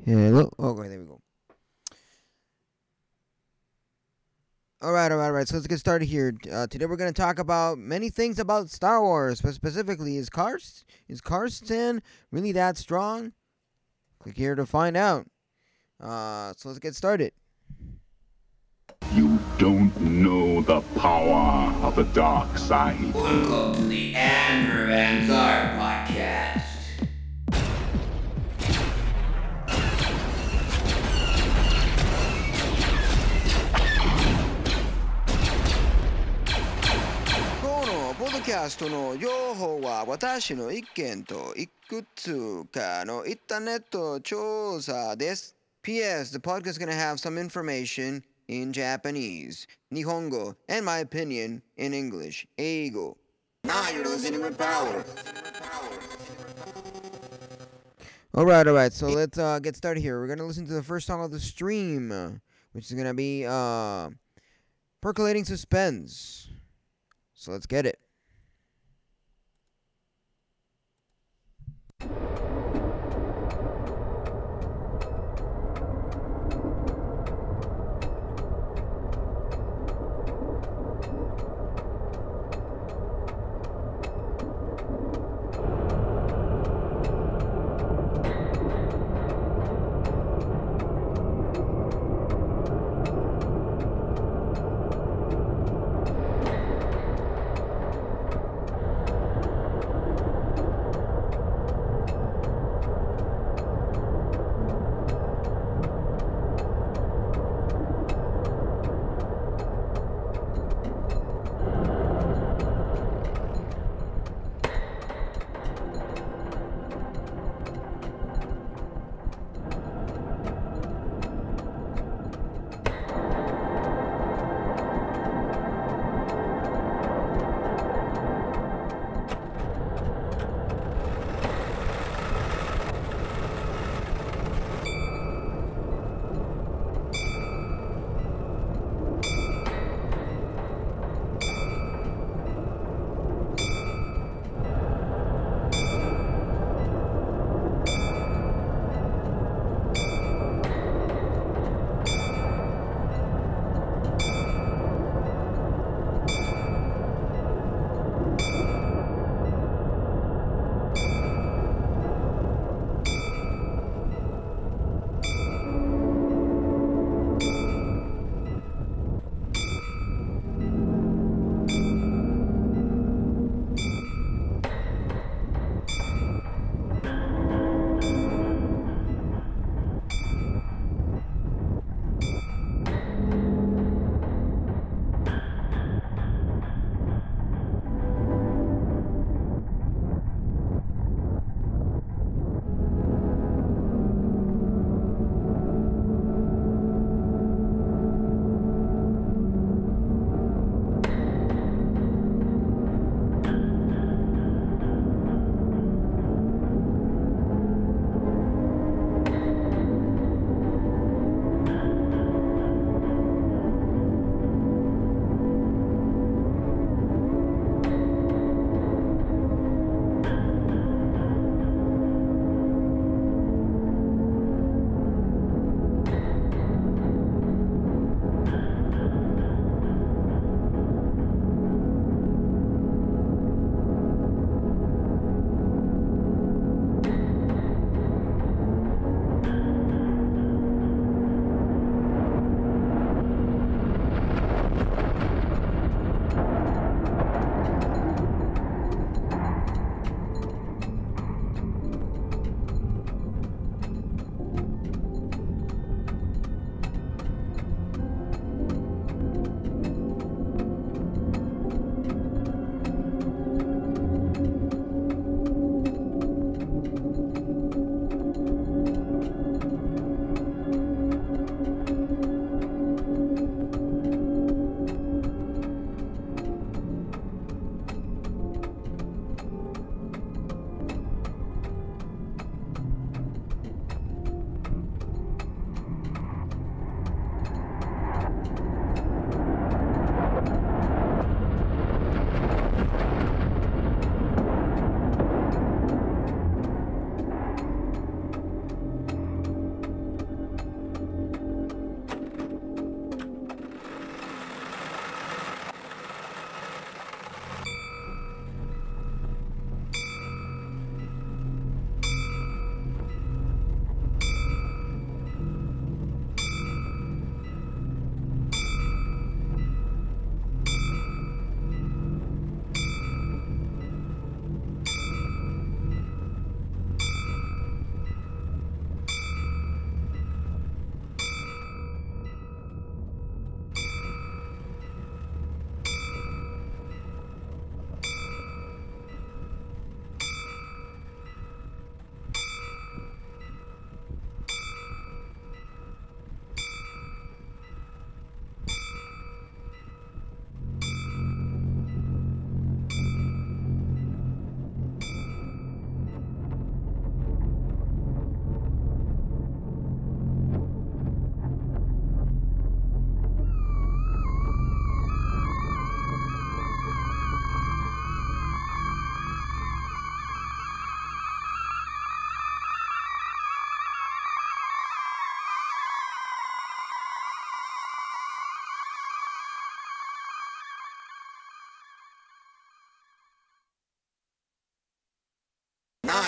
Hello. Okay, there we go. All right. So let's get started here. Today we're gonna talk about many things about Star Wars, but specifically, is Karstan really that strong? Click here to find out. So let's get started. You don't know the power of the dark side. Welcome to the Andrew and ZARK Podcast. このポッドキャストの情報は私の意見といくつかのインターネット調査です。P.S. The podcast is gonna have some information in Japanese, Nihongo, and my opinion in English, Eigo. Now you're listening with power. All right. So let's get started here. We're gonna listen to the first song of the stream, which is gonna be Percolating Suspense. So let's get it.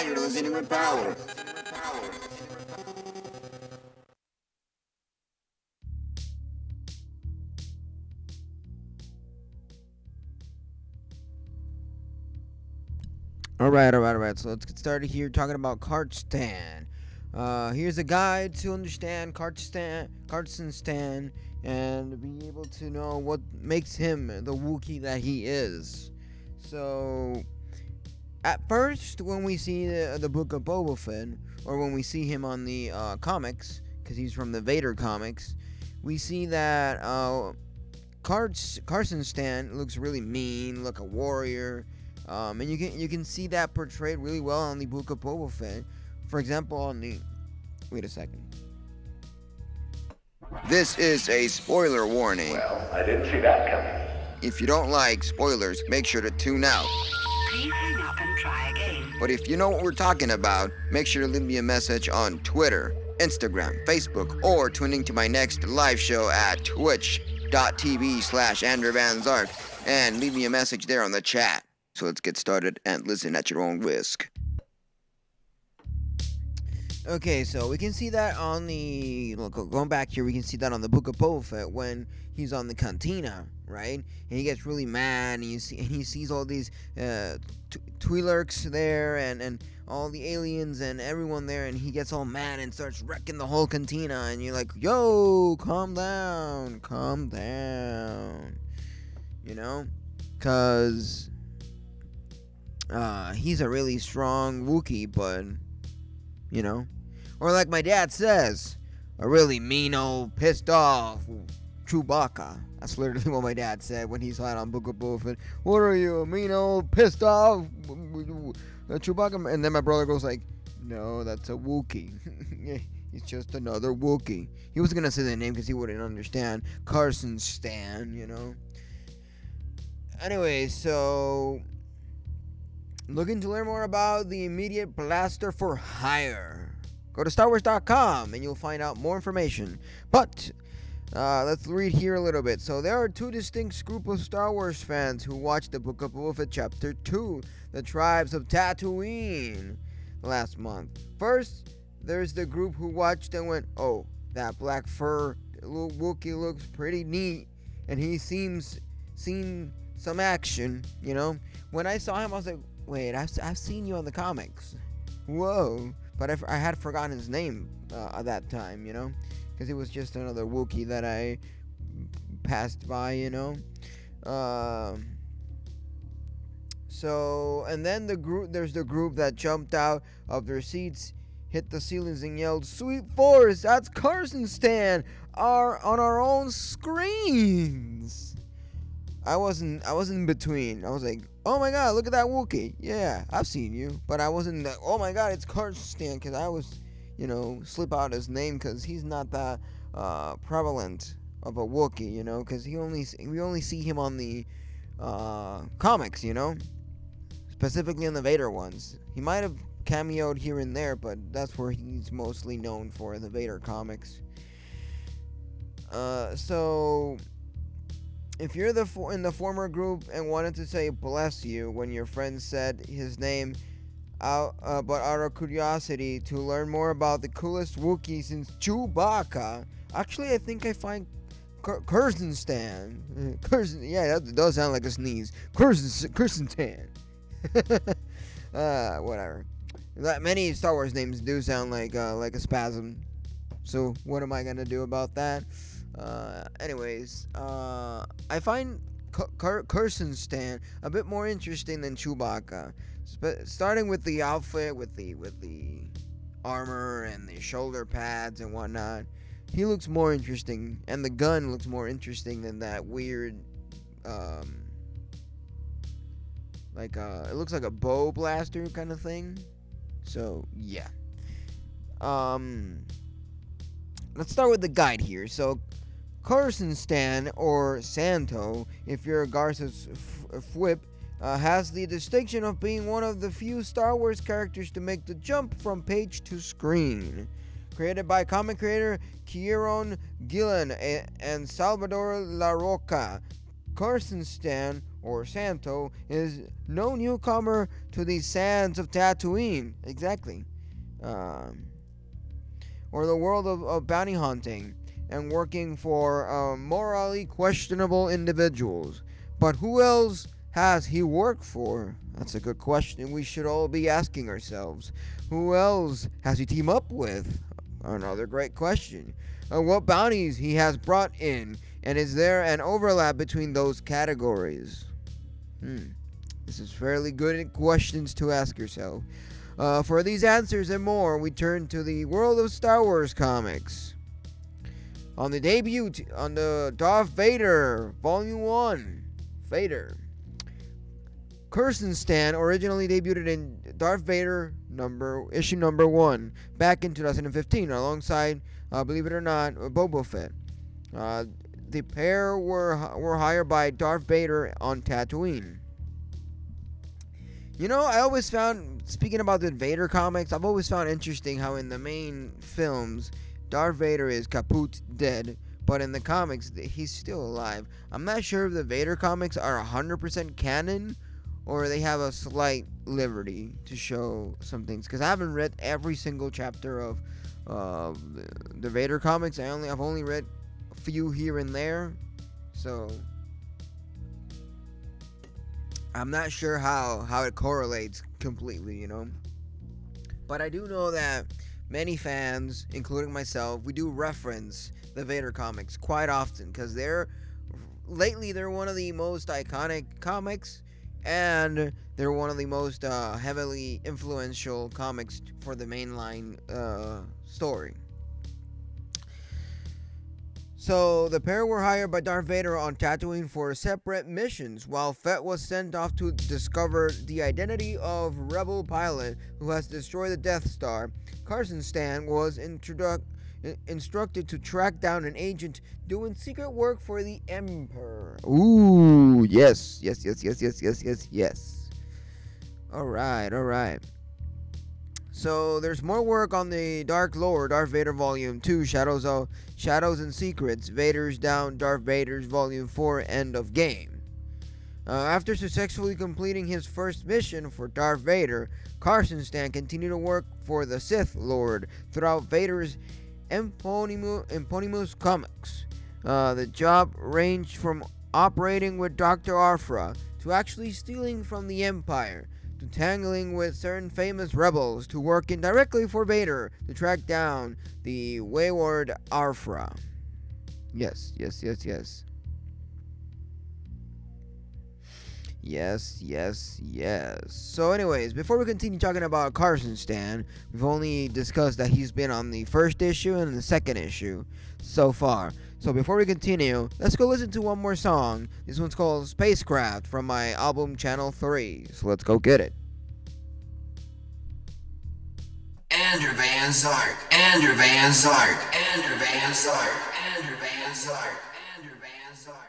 you're listening with power. All right. So let's get started here talking about Cardstan. Here's a guide to understand Cardstan Stan, and be able to know what makes him the Wookiee that he is. So, at first, when we see the Book of Boba Fett, or when we see him on the comics, because he's from the Vader comics, we see that Carson Stan looks really mean, like a warrior. And you can see that portrayed really well on the Book of Boba Fett. For example, on the... Wait a second. This is a spoiler warning. Well, I didn't see that coming. If you don't like spoilers, make sure to tune out. Please hang up and try again. But if you know what we're talking about, make sure to leave me a message on Twitter, Instagram, Facebook, or tune into my next live show at twitch.tv/AndrewVanZark and leave me a message there on the chat. So let's get started and listen at your own risk. Okay, so we can see that on the... Look, going back here, we can see that on the Book of Boba Fett when he's on the cantina, right? And he gets really mad, and he sees all these Twi'leks there, and all the aliens and everyone there, and he gets all mad and starts wrecking the whole cantina, and you're like, yo, calm down. You know? Because... he's a really strong Wookiee, but, you know, or like my dad says, a really mean old pissed off Chewbacca. That's literally what my dad said when he saw it on Book of Boba Fett. What are you, a mean old pissed off Chewbacca? And then my brother goes like, no, that's a Wookiee. He's just another Wookiee. He was gonna say the name because he wouldn't understand. Carson Stan, you know. Anyway, so... Looking to learn more about the immediate blaster for hire? Go to StarWars.com and you'll find out more information. But let's read here a little bit. So there are two distinct groups of Star Wars fans who watched the Book of Boba Fett Chapter 2, The Tribes of Tatooine, last month. First, there's the group who watched and went, oh, that black fur little Wookiee looks pretty neat, and he seems seen some action, you know. When I saw him, I was like, wait, I've seen you on the comics. Whoa. But I had forgotten his name at that time, you know. Because he was just another Wookiee that I passed by, you know. So, and then there's the group that jumped out of their seats, hit the ceilings and yelled, "Sweet Force, that's Carson Stan, on our own screens." I wasn't in between. I was like, oh my god, look at that Wookiee. Yeah, I've seen you. But I wasn't like, oh my god, it's Carson Stan, because I was, you know, slip out his name because he's not that prevalent of a Wookiee, you know, because we only see him on the comics, you know, specifically in the Vader ones. He might have cameoed here and there, but that's where he's mostly known for, the Vader comics. So... if you're in the former group and wanted to say bless you when your friend said his name but out of curiosity to learn more about the coolest Wookiee since Chewbacca, actually I think I find Carson Stan. Yeah, that does sound like a sneeze. Carson Stan. Whatever. Many Star Wars names do sound like a spasm. So what am I gonna do about that? Anyways, I find Carson Stan a bit more interesting than Chewbacca. Starting with the outfit, with the armor and the shoulder pads and whatnot, he looks more interesting, and the gun looks more interesting than that weird, it looks like a bow blaster kind of thing. So yeah. Let's start with the guide here. So, Carson Stan, or Santo, if you're a Garza's Fwip, has the distinction of being one of the few Star Wars characters to make the jump from page to screen. Created by comic creator Kieron Gillen and Salvador La Roca, Carson Stan or Santo, is no newcomer to the sands of Tatooine. Exactly. Or the world of bounty hunting and working for morally questionable individuals. But who else has he worked for? That's a good question we should all be asking ourselves. Who else has he teamed up with? Another great question. What bounties he has brought in, and is there an overlap between those categories? This is fairly good questions to ask yourself. For these answers and more, we turn to the world of Star Wars comics. On the debut on the Darth Vader Volume 1, Vader. KRRSANTAN originally debuted in Darth Vader issue number 1 back in 2015 alongside, believe it or not, Boba Fett. The pair were hired by Darth Vader on Tatooine. You know, I always found, speaking about the Vader comics, I've always found interesting how in the main films, Darth Vader is kaput dead, but in the comics, he's still alive. I'm not sure if the Vader comics are 100% canon, or they have a slight liberty to show some things, because I haven't read every single chapter of the Vader comics. I've only read a few here and there, so I'm not sure how it correlates completely, you know. But I do know that many fans, including myself, we do reference the Vader comics quite often, because lately they're one of the most iconic comics, and they're one of the most heavily influential comics for the mainline story. So the pair were hired by Darth Vader on Tatooine for separate missions, while Fett was sent off to discover the identity of rebel pilot who has destroyed the Death Star. KRRSANTAN was instructed to track down an agent doing secret work for the Emperor. Ooh, yes. Alright. So there's more work on the Dark Lore, Darth Vader Volume 2, Shadows and Secrets, Vader's Down, Darth Vader's Volume 4, End of Game. After successfully completing his first mission for Darth Vader, KRRSANTAN continued to work for the Sith Lord throughout Vader's eponymous comics. The job ranged from operating with Dr. Aphra to actually stealing from the Empire, to tangling with certain famous rebels, to working directly for Vader to track down the wayward Aphra. Yes. So anyways, before we continue talking about KRRSANTAN, we've only discussed that he's been on the first issue and the second issue so far. So before we continue, let's go listen to one more song. This one's called Spacecraft from my album Channel 3. So let's go get it. Andrew Van Zark, Andrew Van Zark, Andrew Van Zark, Andrew Van Zark, Andrew Van Zark.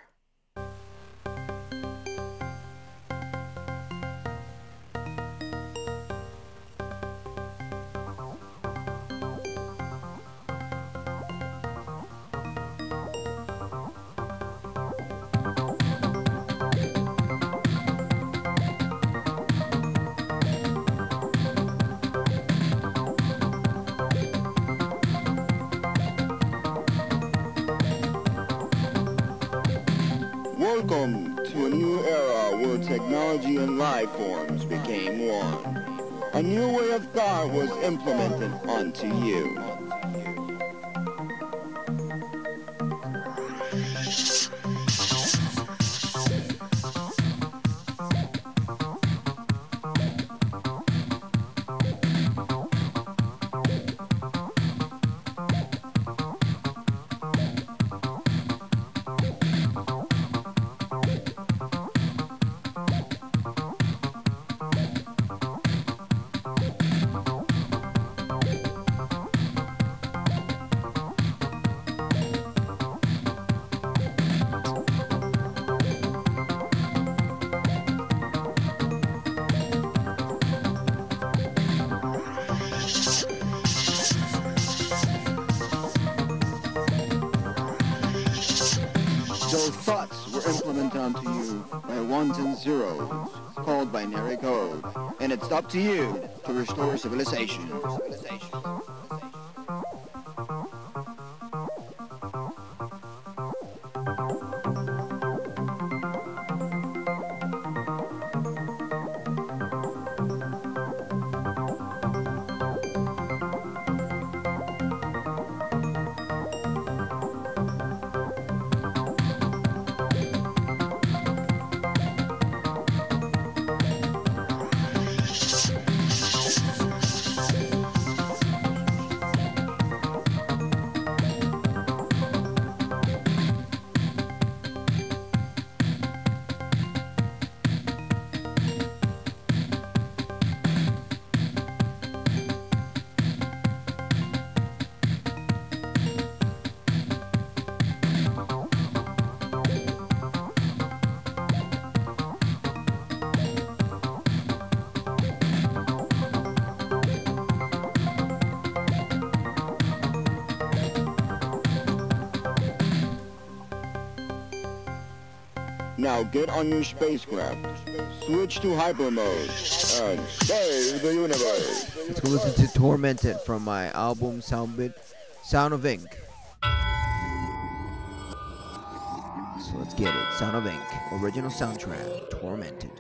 Welcome to a new era where technology and life forms became one. A new way of thought was implemented onto you. Those thoughts were implemented onto you by ones and zeros, called binary code. And it's up to you to restore civilization. Now get on your spacecraft, switch to hyper mode, and save the universe. Let's go listen to Tormented from my album Sound of Ink. So let's get it. Sound of Ink, original soundtrack, Tormented.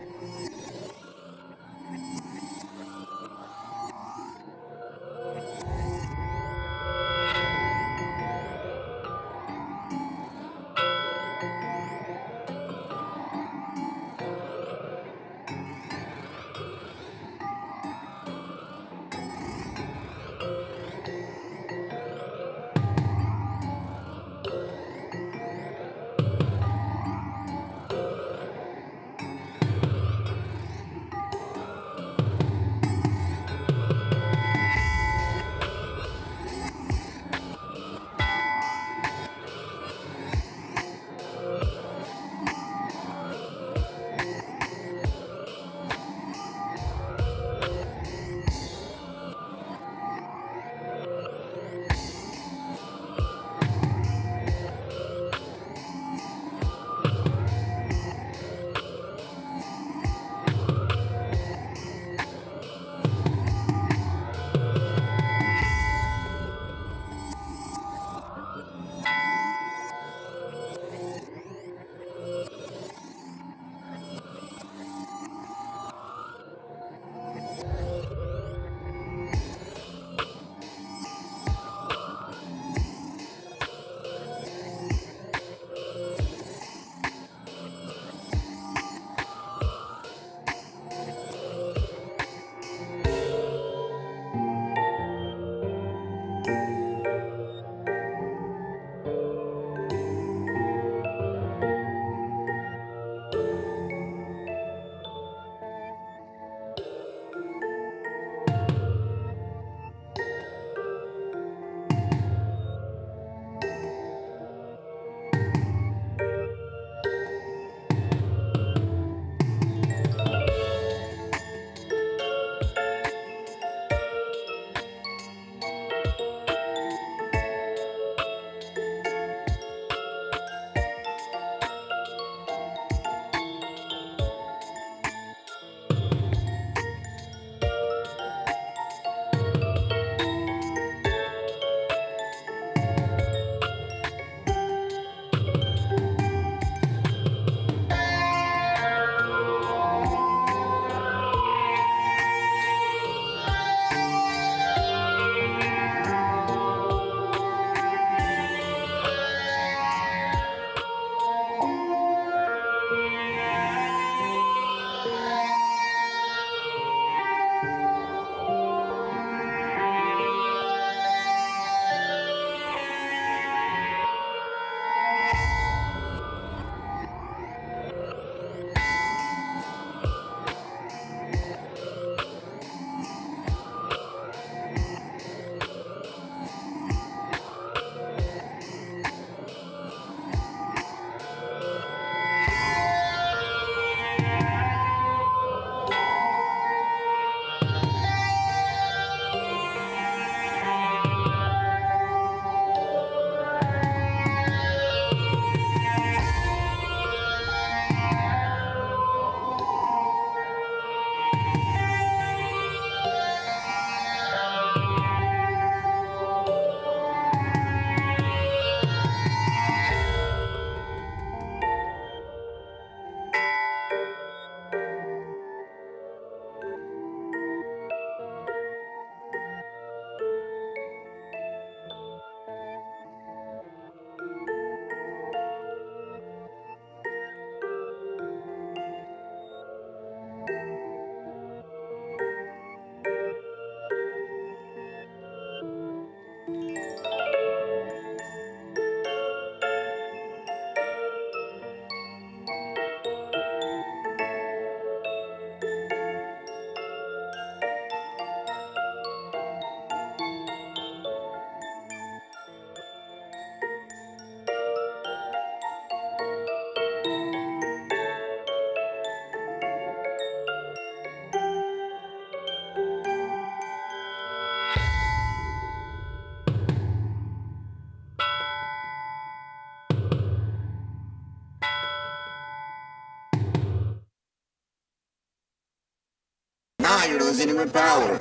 power.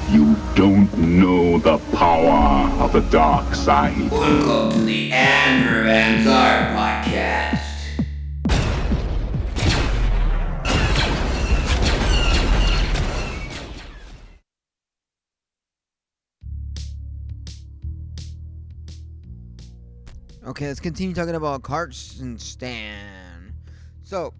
You don't know the power of the dark side. Welcome to the Andrew and ZARK Podcast. Okay, let's continue talking about Carson Stan. So,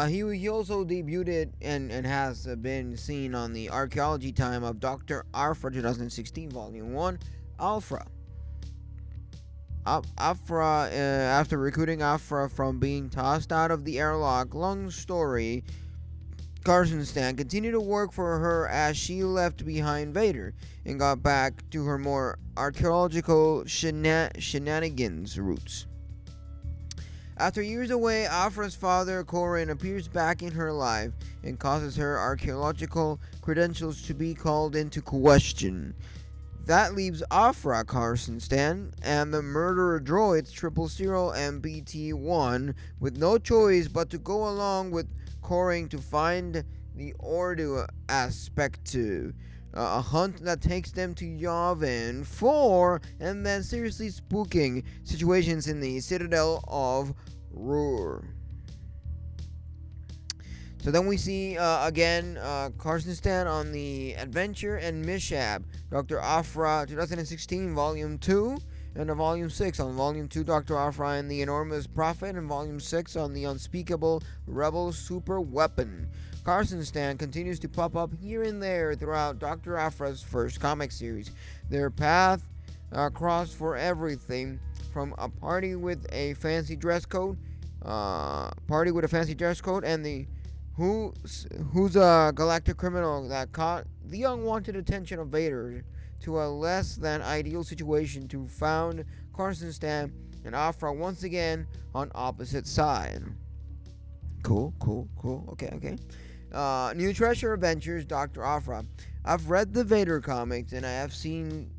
he also debuted and has been seen on the Archaeology Time of Dr. Afra 2016, Volume 1, Afra. After recruiting Afra from being tossed out of the airlock, long story, Carson Stan continued to work for her as she left behind Vader and got back to her more archaeological shenanigans roots. After years away, Afra's father, Corin, appears back in her life and causes her archaeological credentials to be called into question. That leaves Afra, Carson Stan, and the murderer droids 000 and BT-1 with no choice but to go along with Corin to find the Ordu aspect to a hunt that takes them to Yavin 4 and then seriously spooking situations in the Citadel of Ruhr. So then we see again Carson Stan on the Adventure and Mishap, Dr. Afra 2016 Volume 2, and Volume 6 on Volume 2, Dr. Afra and the Enormous Prophet, and Volume 6 on the Unspeakable Rebel Super Weapon. Carson Stan continues to pop up here and there throughout Dr. Afra's first comic series. Their path crossed for everything from a party with a fancy dress code, and the who's a galactic criminal that caught the unwanted attention of Vader, to a less than ideal situation to found Carson Stan and Afra once again on opposite side. Cool. Okay. New Treasure Adventures, Dr. Afra. I've read the Vader comics and I have seen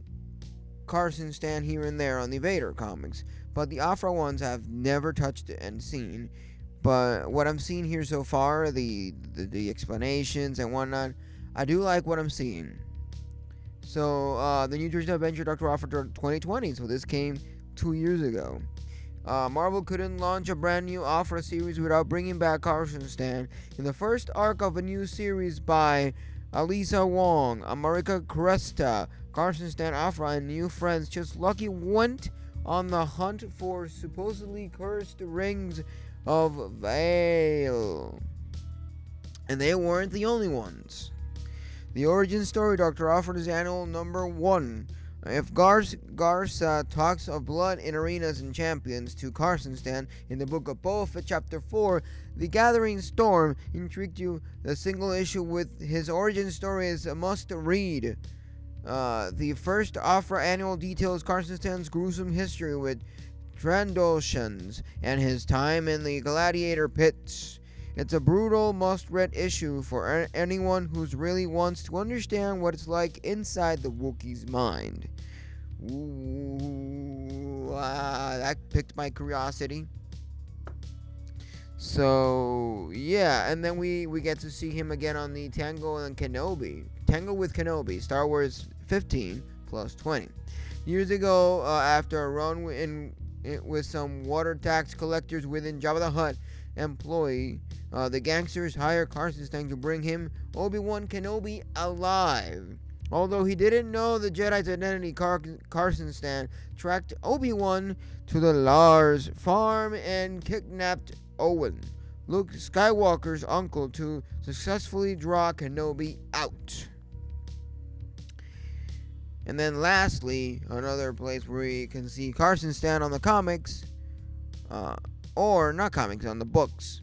Carson Stan here and there on the Vader comics, but the Afra ones I've never touched and seen. But what I'm seeing here so far, the explanations and whatnot, I do like what I'm seeing. So, the New Jersey Adventure Dr. Afra 2020, so this came 2 years ago. Marvel couldn't launch a brand new Afra series without bringing back Carson Stan. In the first arc of a new series by Alisa Wong, America Cresta, Carson Stan, Afra, and new friends just lucky went on the hunt for supposedly cursed rings of Vale. And they weren't the only ones. The origin story, Dr. Afra's annual number 1. If Garza talks of blood in arenas and champions to Carson Stan in the book of Boba Fett Chapter 4, The Gathering Storm intrigued you, the single issue with his origin story is a must read. The first Afra annual details Carson Stan's gruesome history with Trandoshans and his time in the gladiator pits. It's a brutal must-read issue for anyone who really wants to understand what it's like inside the Wookiee's mind. Ooh, that piqued my curiosity. So, yeah, and then we get to see him again on the Tango with Kenobi, Star Wars 15 plus 20. Years ago, after a run with some water tax collectors within Jabba the Hutt employee, the gangsters hire Carson Stan to bring him Obi-Wan Kenobi alive. Although he didn't know the Jedi's identity, Carson Stan tracked Obi-Wan to the Lars farm and kidnapped Owen, Luke Skywalker's uncle, to successfully draw Kenobi out. And then lastly, another place where we can see Carson Stan on the comics, or not comics, on the books.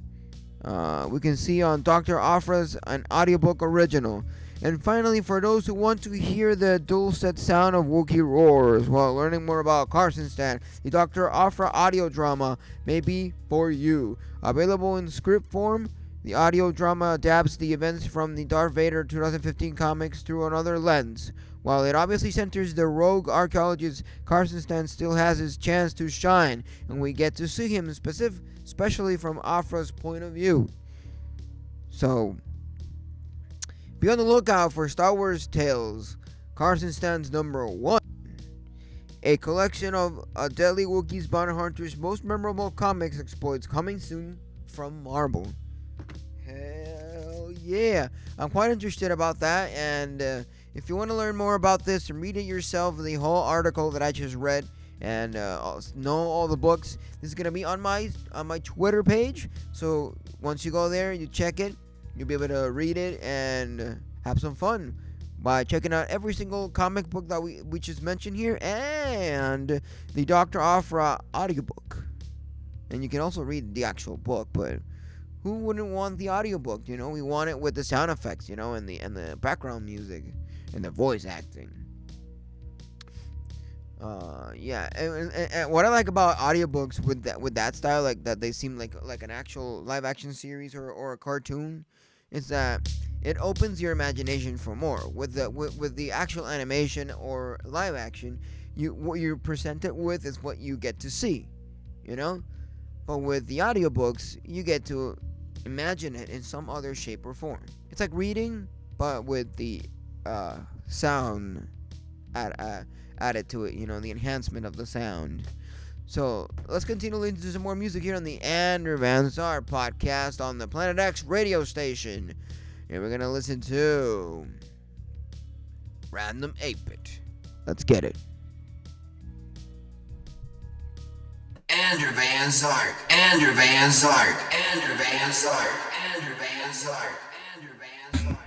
We can see on Dr. Afra's an audiobook original. And finally, for those who want to hear the dulcet sound of Wookiee roars while learning more about Carson Stan, the Dr. Afra audio drama may be for you. Available in script form, the audio drama adapts the events from the Darth Vader 2015 comics through another lens. While it obviously centers the rogue archaeologist, Carson Stan still has his chance to shine, and we get to see him especially from Afra's point of view. So be on the lookout for Star Wars Tales, Carson Stan's #1, a collection of Deadly Wookiees Bounty Hunter's most memorable comics exploits coming soon from Marvel. Hell yeah. I'm quite interested about that, and if you want to learn more about this and read it yourself, the whole article that I just read, and know all the books, this is going to be on my Twitter page. So once you go there, you check it, you'll be able to read it and have some fun by checking out every single comic book that we just mentioned here, and the Dr. Afra audiobook. And you can also read the actual book, but who wouldn't want the audiobook? You know, we want it with the sound effects, you know, and the background music and the voice acting. Yeah, and what I like about audiobooks with that style, like that they seem like an actual live action series or a cartoon, is that it opens your imagination for more. With the actual animation or live action, what you're presented with is what you get to see, you know. But with the audiobooks, you get to imagine it in some other shape or form. It's like reading, but with the sound added to it, you know, the enhancement of the sound. So let's continue listening to some more music here on the Andrew Van ZARK podcast on the Planet X radio station. And we're gonna listen to Random 8-Bit. Let's get it. Andrew Van ZARK, Andrew Van ZARK, Andrew Van ZARK, Andrew Van ZARK, Andrew Van ZARK.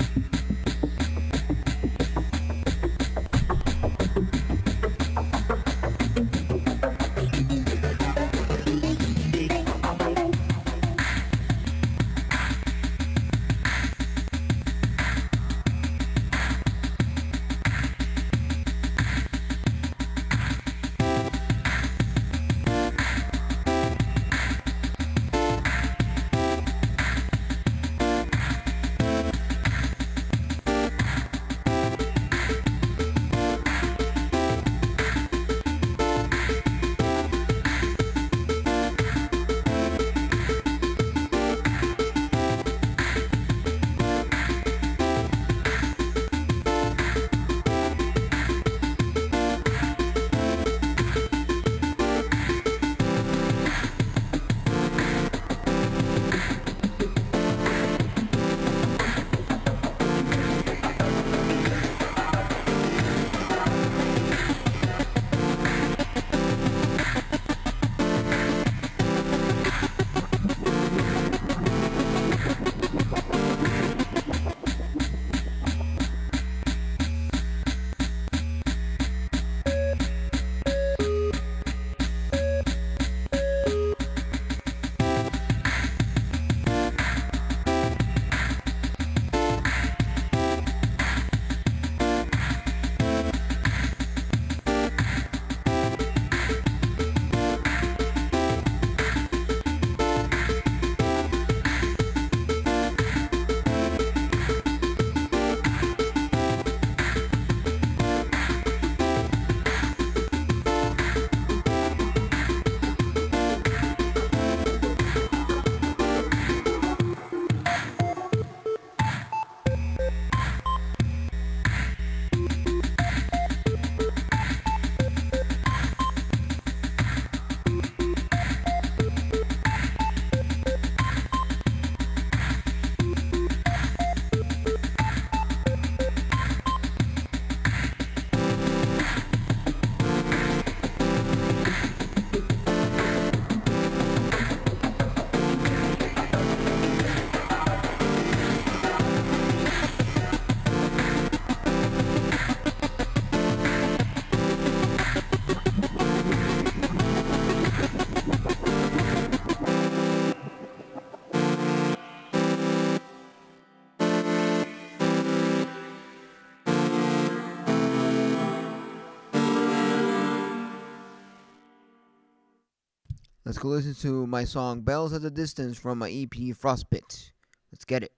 Let's go listen to my song Bells at a Distance from my EP Frostbit. Let's get it.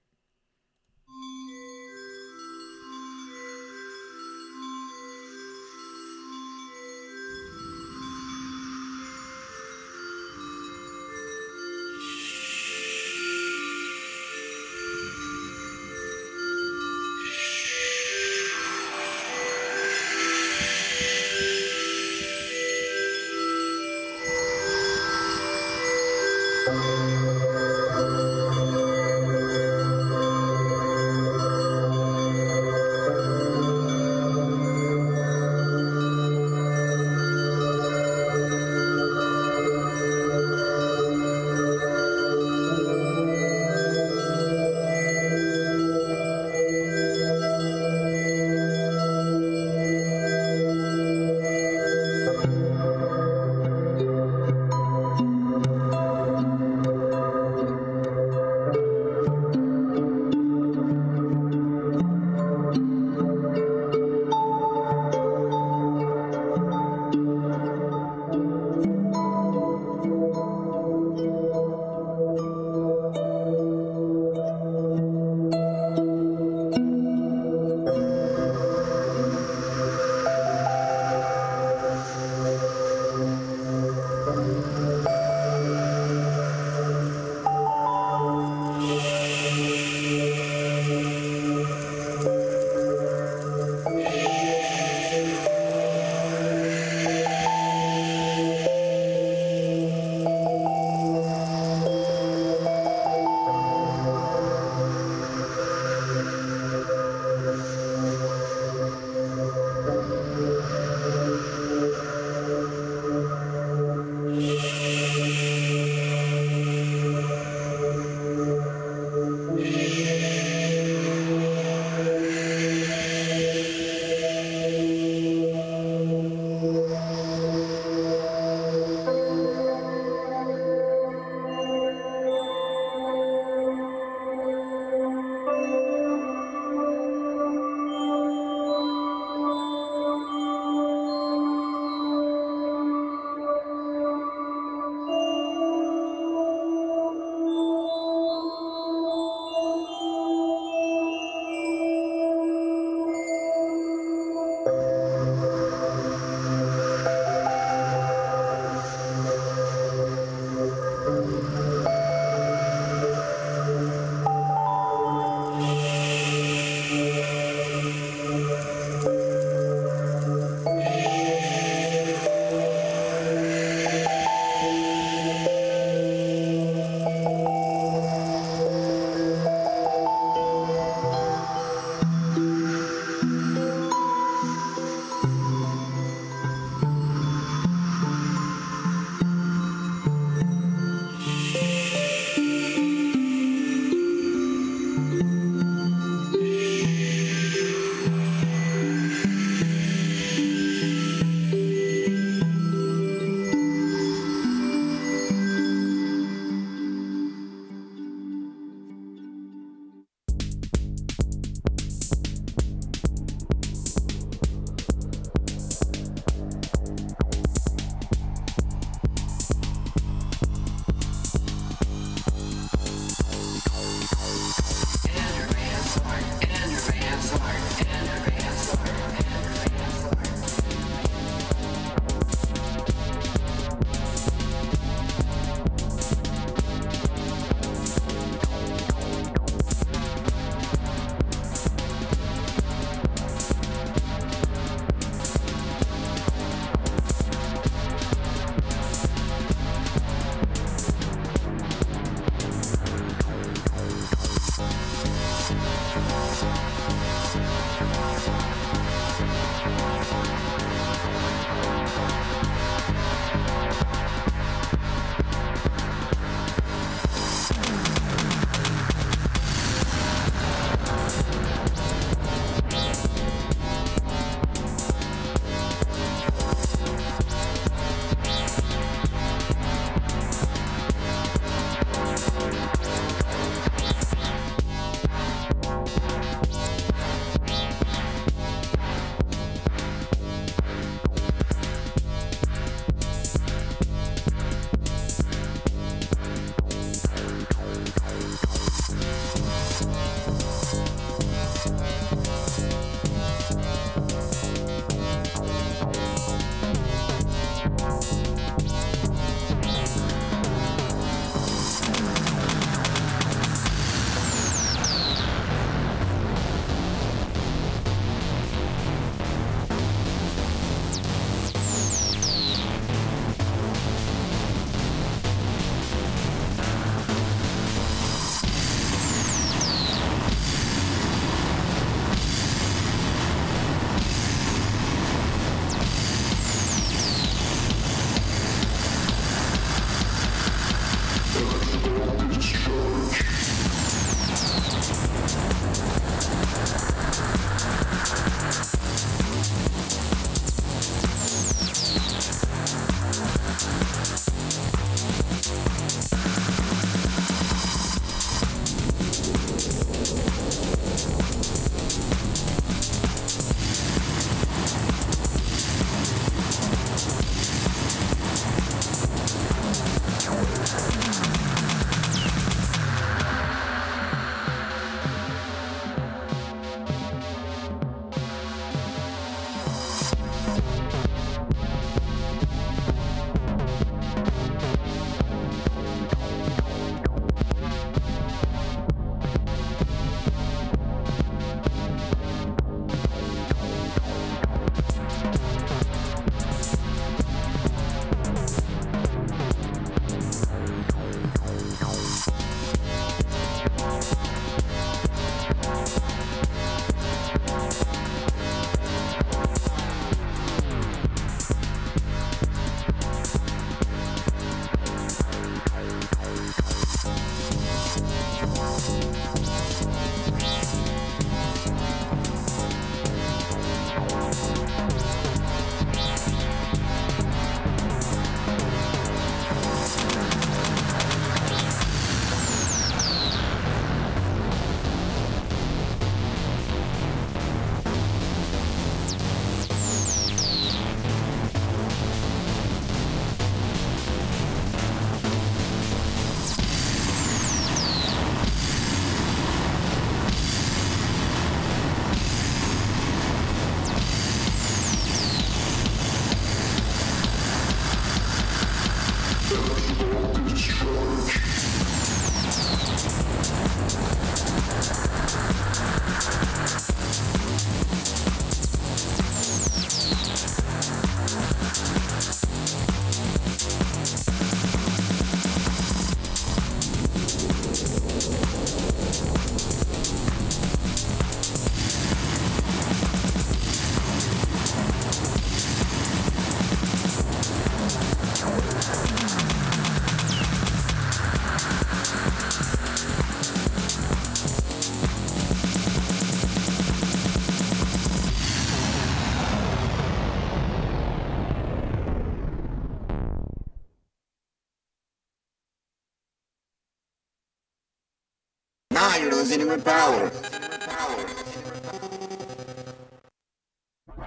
listening with power.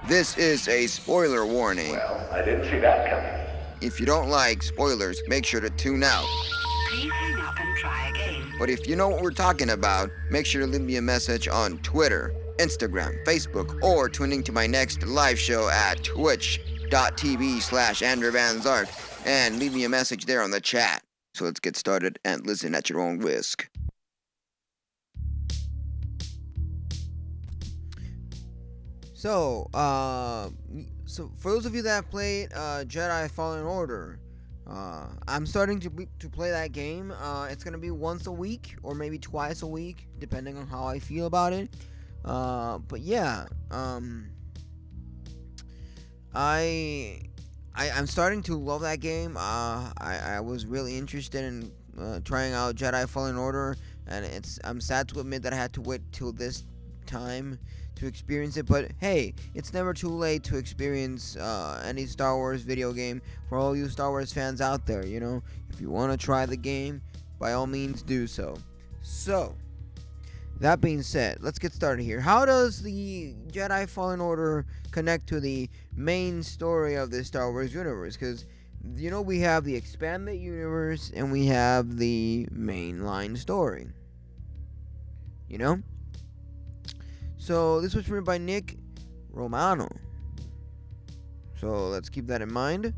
This is a spoiler warning. Well, I didn't see that coming. If you don't like spoilers, make sure to tune out. Please hang up and try again. But if you know what we're talking about, make sure to leave me a message on Twitter, Instagram, Facebook, or tune into my next live show at twitch.tv/AndrewVanZark and leave me a message there on the chat. So let's get started and listen at your own risk. So for those of you that have played Jedi Fallen Order, I'm starting to play that game. It's gonna be once a week or maybe twice a week, depending on how I feel about it. But yeah, I'm starting to love that game. I was really interested in trying out Jedi Fallen Order, and I'm sad to admit that I had to wait till this time to experience it, but hey, it's never too late to experience any Star Wars video game. For all you Star Wars fans out there, you know, if you want to try the game, by all means do so. So, that being said, let's get started here. How does the Jedi Fallen Order connect to the main story of the Star Wars universe? Because, you know, we have the expanded universe and we have the mainline story. You know? So, this was written by Nick Romano. So, let's keep that in mind.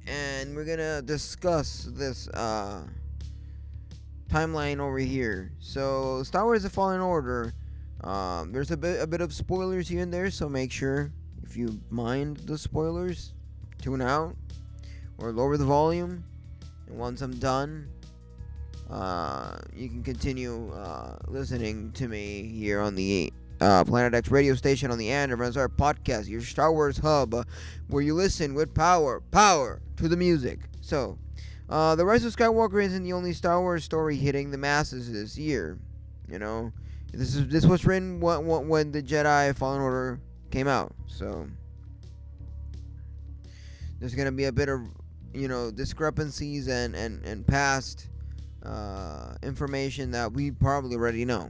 And we're gonna discuss this timeline over here. So, Star Wars The Fallen Order. There's a bit of spoilers here and there, so make sure, if you mind the spoilers, tune out or lower the volume. And once I'm done, you can continue listening to me here on the Planet X radio station on the ZARK Podcast, your Star Wars hub, where you listen with power to the music. So, The Rise of Skywalker isn't the only Star Wars story hitting the masses this year. You know, this was written when the Jedi Fallen Order came out. So, there's gonna be a bit of, you know, discrepancies and past information that we probably already know.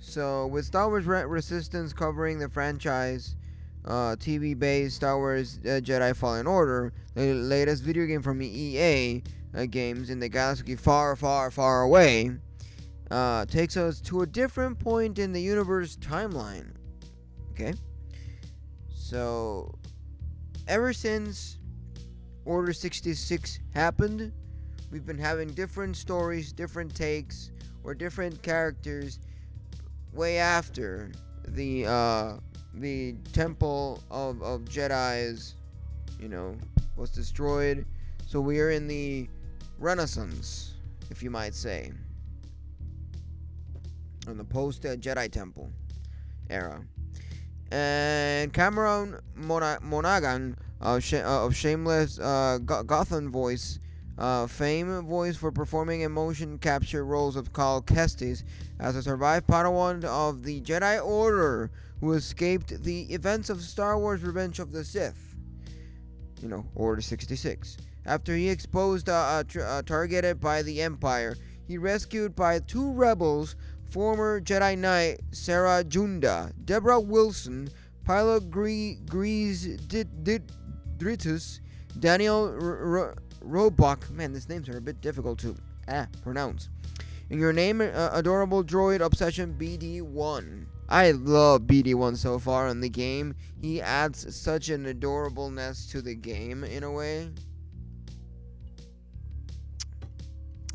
So, with Star Wars Resistance covering the franchise, TV-based Star Wars Jedi Fallen Order, the latest video game from EA games in the galaxy far, far, far away, takes us to a different point in the universe timeline. Okay? So, ever since Order 66 happened, we've been having different stories, different takes, or different characters way after the temple of Jedis, you know, was destroyed. So we are in the Renaissance, if you might say, on the post-Jedi Temple era. And Cameron Monaghan of Shameless Gotham voice, fame voice for performing in motion capture roles of Cal Kestis as a survived Padawan of the Jedi Order who escaped the events of Star Wars Revenge of the Sith, you know, Order 66. After he exposed targeted by the Empire, he rescued by two rebels, former Jedi Knight Sarah Junda, Deborah Wilson, Pilot Grease Dritus, Daniel Roebuck. Man, these names are a bit difficult to pronounce. In your name, adorable droid obsession BD1. I love BD1 so far in the game. He adds such an adorableness to the game in a way.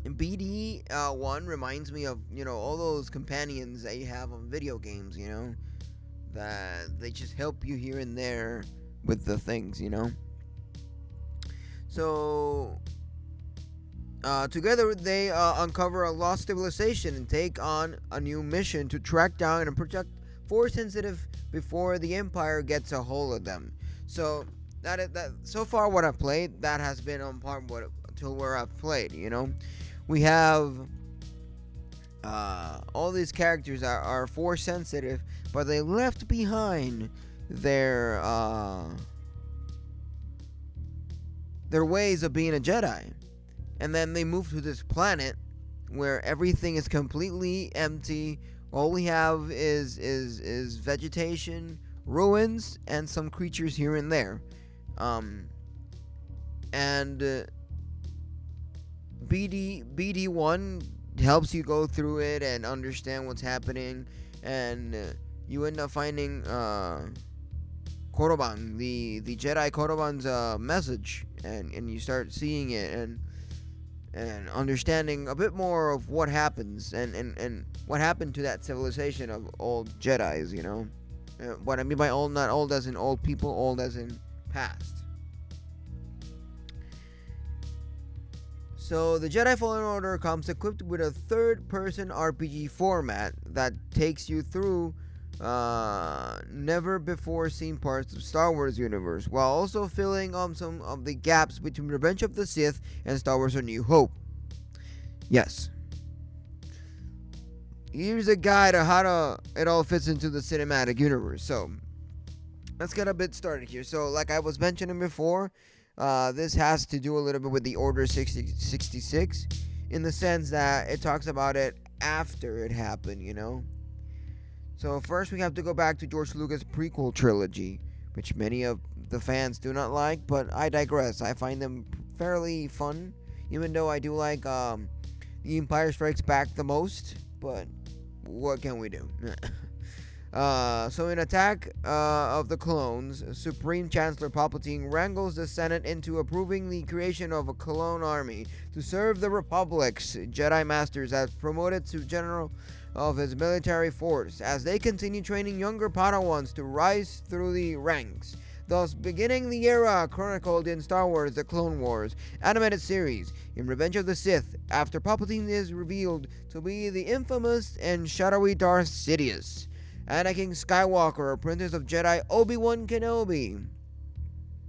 And BD1 reminds me of, you know, all those companions that you have on video games, you know, that they just help you here and there with the things, you know. So, together they uncover a lost civilization and take on a new mission to track down and protect Force sensitive before the Empire gets a hold of them. So that so far what I've played, that has been on par to where I've played. You know, we have all these characters are Force sensitive, but they left behind their ways of being a Jedi. And then they moved to this planet where everything is completely empty. All we have is vegetation, ruins, and some creatures here and there. And BD1 helps you go through it and understand what's happening, and you end up finding Koroban, the Jedi Koroban's message, and you start seeing it and understanding a bit more of what happens and what happened to that civilization of old Jedis, you know. What I mean by old, not old as in old people, old as in past. So the Jedi Fallen Order comes equipped with a third-person RPG format that takes you through never-before-seen parts of Star Wars universe, while also filling some of the gaps between Revenge of the Sith and Star Wars A New Hope. Yes. Here's a guide on how it all fits into the cinematic universe. So, let's get a bit started here. So, like I was mentioning before, this has to do a little bit with the Order 66, in the sense that it talks about it after it happened, you know? So first we have to go back to George Lucas' prequel trilogy, which many of the fans do not like, but I digress. I find them fairly fun, even though I do like The Empire Strikes Back the most, but what can we do? So in Attack of the Clones, Supreme Chancellor Palpatine wrangles the Senate into approving the creation of a clone army to serve the Republic's Jedi Masters as promoted to General of his military force as they continue training younger Padawans to rise through the ranks, thus beginning the era chronicled in Star Wars The Clone Wars animated series. In Revenge of the Sith, after Palpatine is revealed to be the infamous and shadowy Darth Sidious, Anakin Skywalker, apprentice of Jedi Obi-Wan Kenobi,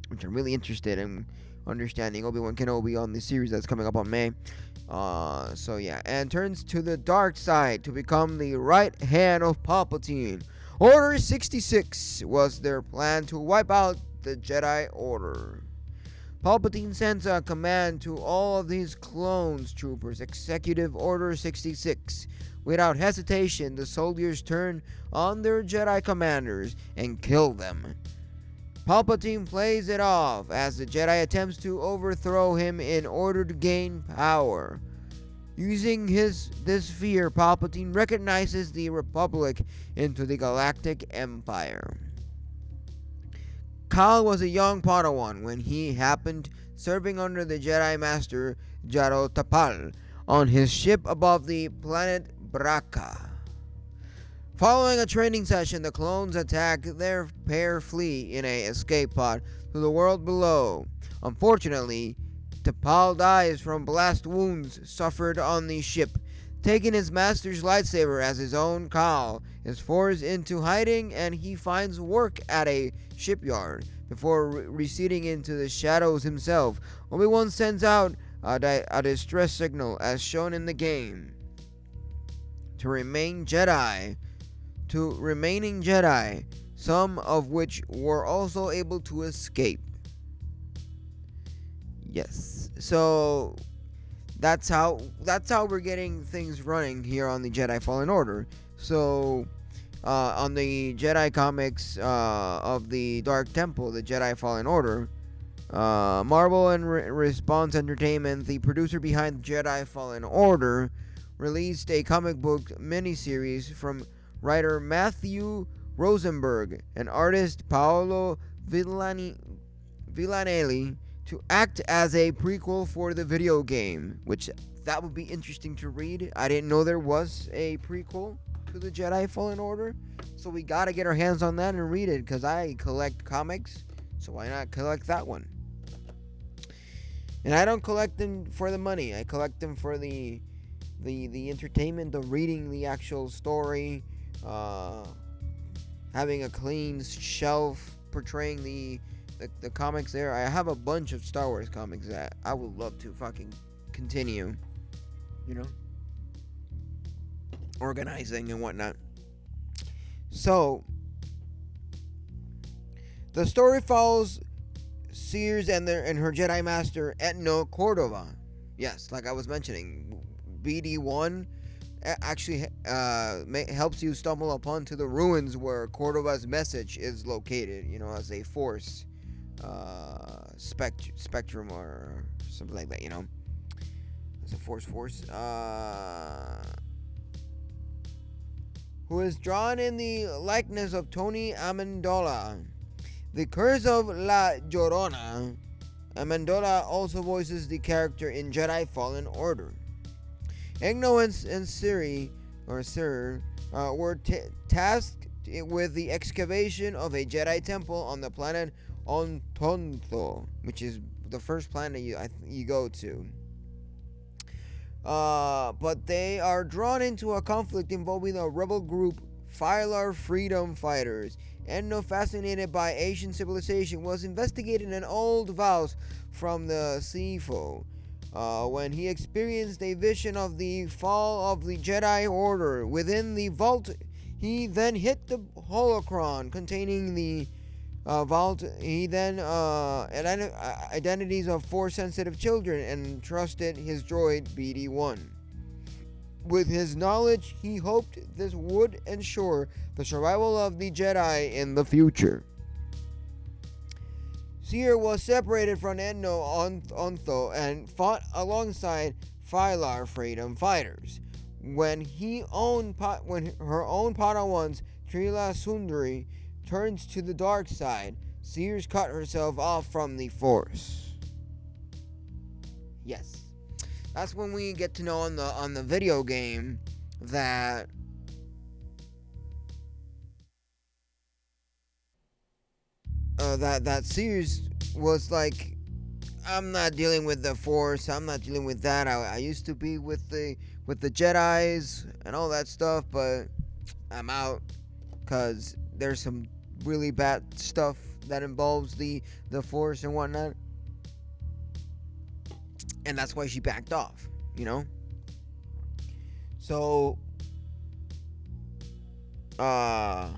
which I'm really interested in understanding Obi-Wan Kenobi on the series that's coming up on May. So yeah, and turns to the dark side to become the right hand of Palpatine. Order 66 was their plan to wipe out the Jedi Order. Palpatine sends a command to all of these clones troopers, Executive Order 66. Without hesitation, the soldiers turn on their Jedi commanders and kill them. Palpatine plays it off as the Jedi attempts to overthrow him in order to gain power. Using this fear, Palpatine recognizes the Republic into the Galactic Empire. Cal was a young Padawan when he happened serving under the Jedi Master Jaro Tapal on his ship above the planet Bracca. Following a training session, the clones attack their pair flee in a escape pod to the world below. Unfortunately, Tapal dies from blast wounds suffered on the ship. Taking his master's lightsaber as his own, Cal is forced into hiding and he finds work at a shipyard before receding into the shadows himself. Obi-Wan sends out a distress signal as shown in the game to remaining Jedi, some of which were also able to escape. Yes, so that's how we're getting things running here on the Jedi Fallen Order. So on the Jedi comics of the Dark Temple, the Jedi Fallen Order, Marvel and Response Entertainment, the producer behind Jedi Fallen Order, released a comic book miniseries from writer Matthew Rosenberg and artist Paolo Villanelli to act as a prequel for the video game, which that would be interesting to read. I didn't know there was a prequel to the Jedi Fallen Order, so we gotta get our hands on that and read it, because I collect comics, so why not collect that one? And I don't collect them for the money. I collect them for the entertainment of reading the actual story, having a clean shelf portraying the comics there. I have a bunch of Star Wars comics that I would love to fucking continue, you know, organizing and whatnot. So the story follows Sears and her Jedi Master Etno Cordova. Yes, like I was mentioning, BD1 actually helps you stumble upon to the ruins where Cordova's message is located, as a force spectrum or something like that, as a force who is drawn in the likeness of Tony Amendola. The Curse of La Llorona. Amendola also voices the character in Jedi Fallen Order. Igno and Siri were tasked with the excavation of a Jedi temple on the planet Ontontho, which is the first planet you go to. But they are drawn into a conflict involving a rebel group, Filar Freedom Fighters. Enno, fascinated by Asian civilization, was investigating an old vows from the Sifo. When he experienced a vision of the fall of the Jedi Order within the vault, he then hit the holocron containing the vault. He then identities of 4 sensitive children and trusted his droid BD1. With his knowledge, he hoped this would ensure the survival of the Jedi in the future. Seer was separated from Enno Ontho and fought alongside Filar Freedom Fighters. When her own Padawans, Trila Sundari, turns to the dark side, Sears cut herself off from the Force. Yes. That's when we get to know on the video game that that Sears was like, I'm not dealing with the Force, I'm not dealing with that. I used to be with the Jedis and all that stuff, but I'm out because there's some really bad stuff that involves the Force and whatnot. And that's why she backed off, So, 5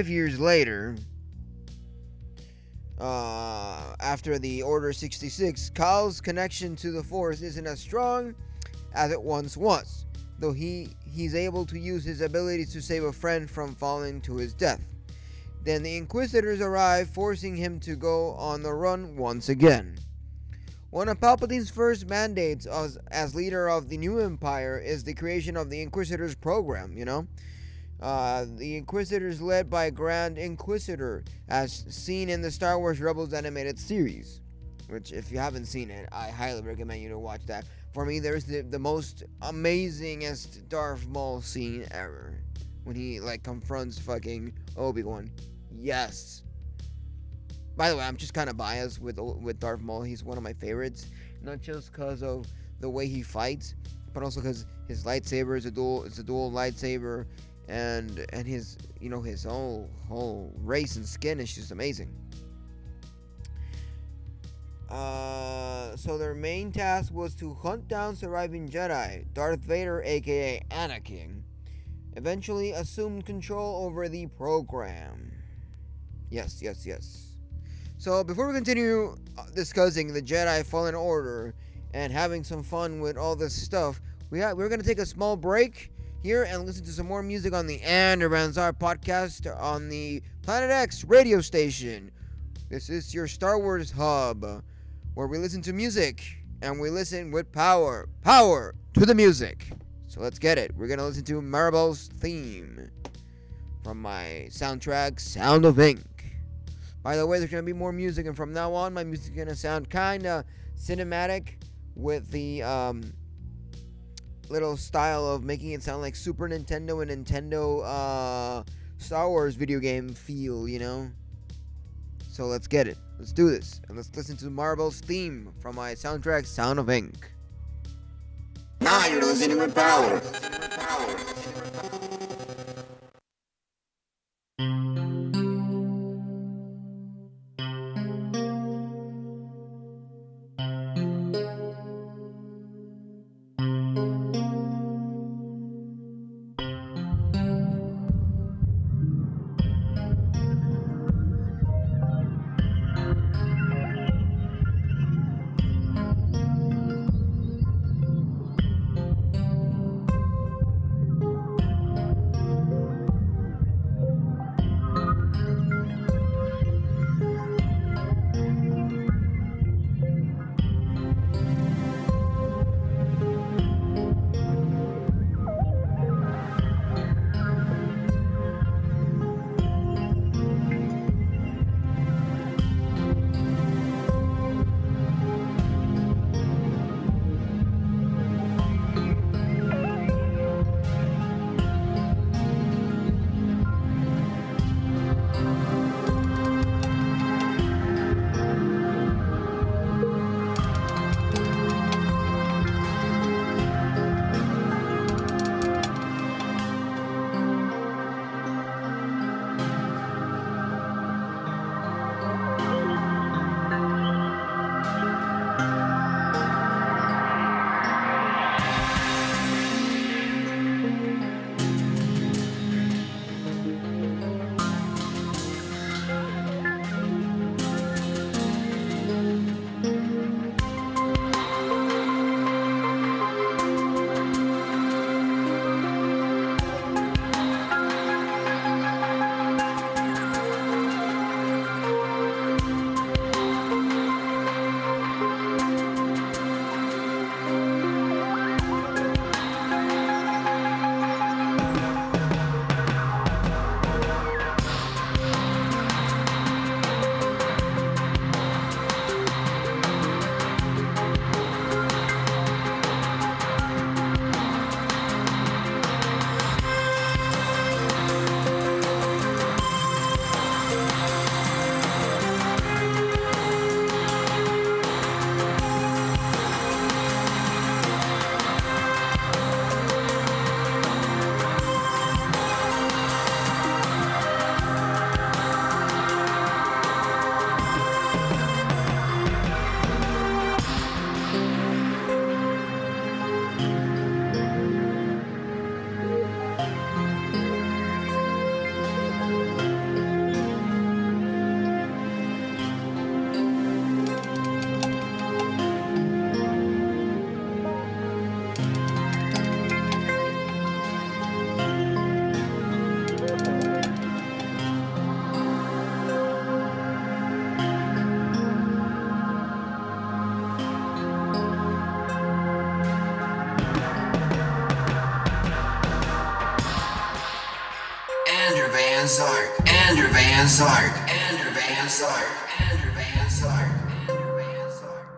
years later, after the Order 66, Kyle's connection to the Force isn't as strong as it once was, though he's able to use his ability to save a friend from falling to his death. Then the Inquisitors arrive, forcing him to go on the run once again. One of Palpatine's first mandates as leader of the new Empire is the creation of the Inquisitors program, The Inquisitors led by Grand Inquisitor, as seen in the Star Wars Rebels animated series. Which, if you haven't seen it, I highly recommend you to watch that. For me, there's the most amazingest Darth Maul scene ever. When he, confronts fucking Obi-Wan. Yes. By the way, I'm just kind of biased with Darth Maul. He's one of my favorites, not just because of the way he fights, but also because his lightsaber is a dual lightsaber, and his his whole race and skin is just amazing. So their main task was to hunt down surviving Jedi. Darth Vader, aka Anakin, eventually assumed control over the program. Yes. So before we continue discussing the Jedi Fallen Order and having some fun with all this stuff, we're going to take a small break here and listen to some more music on the ZARK Podcast on the Planet X radio station. This is your Star Wars hub, where we listen to music and we listen with power to the music. So let's get it. We're going to listen to Maribel's theme from my soundtrack, Sound of Ink. By the way, there's going to be more music, and from now on, my music is going to sound kind of cinematic with the little style of making it sound like Super Nintendo and Nintendo Star Wars video game feel, So let's get it. Let's do this. And let's listen to Maribel's theme from my soundtrack, Sound of Ink. Now you're listening with power. Zark, Andrew Van Zark, Andrew Van Zark, Andrew Van Zark, Andrew Van Zark.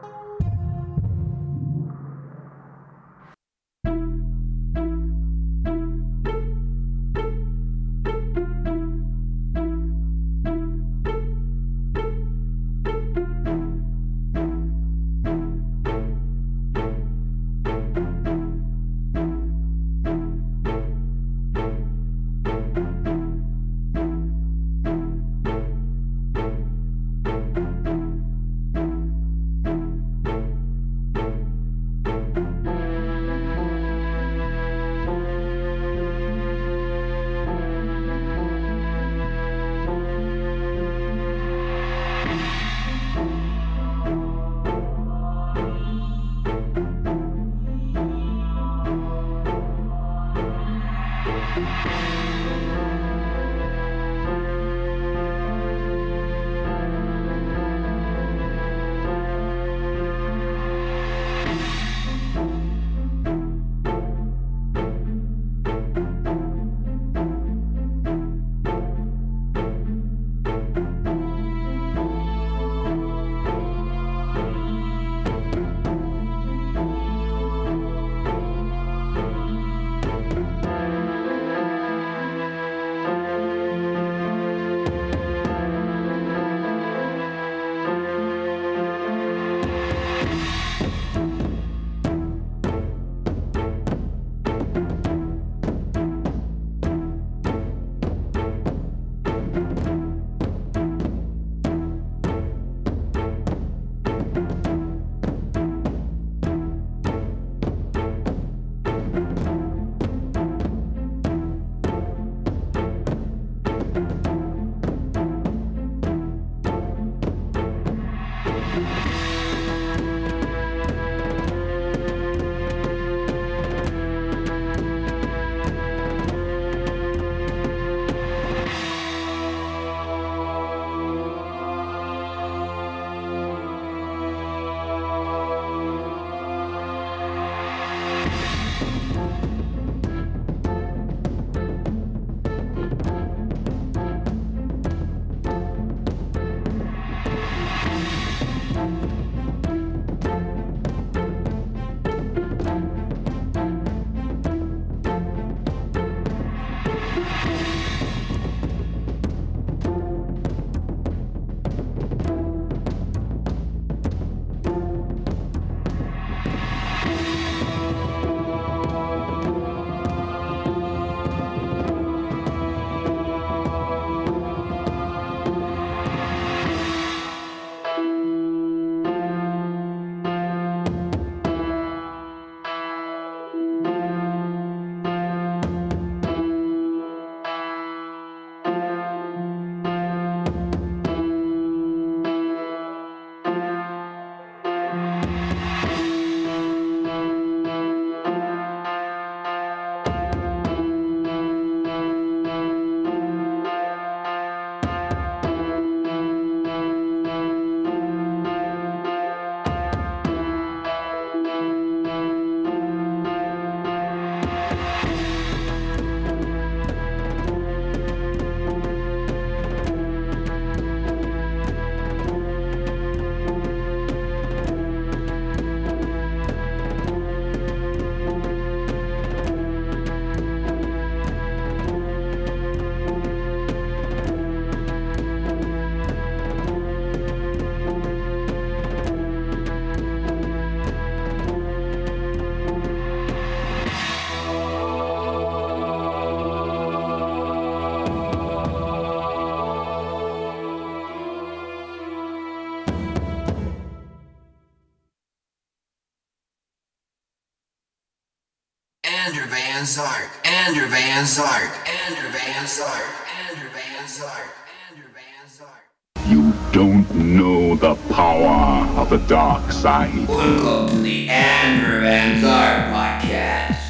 Andrew Van Zark, Andrew Van Zark, Andrew Van Zark, Andrew Van Zark, Andrew Van Zark. You don't know the power of the dark side. Welcome to the Andrew Van ZARK Podcast.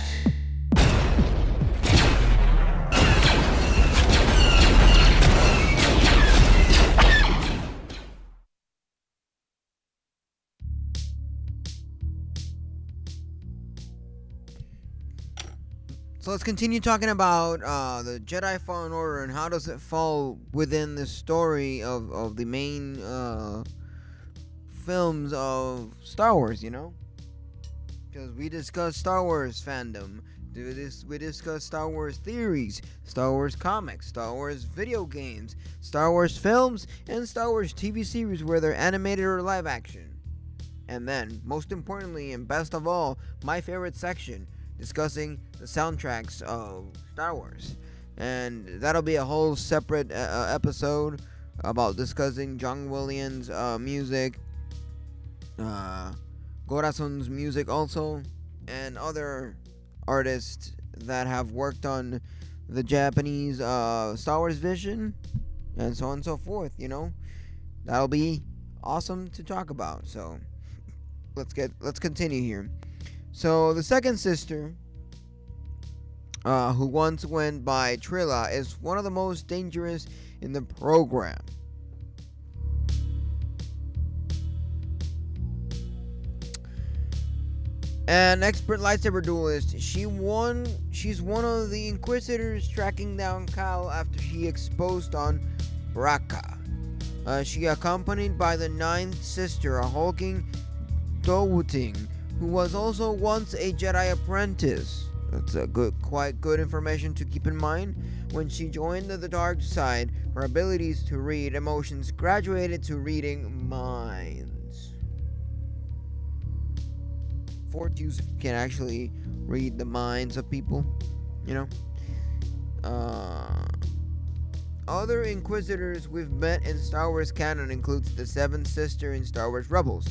So let's continue talking about the Jedi Fallen Order and how does it fall within the story of the main films of Star Wars, Because we discussed Star Wars fandom, we discussed Star Wars theories, Star Wars comics, Star Wars video games, Star Wars films, and Star Wars TV series, whether animated or live action. And then, most importantly and best of all, my favorite section, discussing the soundtracks of Star Wars. And that'll be a whole separate episode about discussing John Williams' music, Corazon's music also, and other artists that have worked on the Japanese Star Wars vision, and so on and so forth, That'll be awesome to talk about. So let's continue here. So the second sister, who once went by Trilla, is one of the most dangerous in the program. An expert lightsaber duelist, she's one of the Inquisitors tracking down Cal after he exposed on Bracca. She accompanied by the ninth sister, a hulking Dowuting, who was also once a Jedi apprentice. That's quite good information to keep in mind. When she joined the dark side, her abilities to read emotions graduated to reading minds. Force users can actually read the minds of people, Other Inquisitors we've met in Star Wars canon includes the seventh sister in Star Wars Rebels,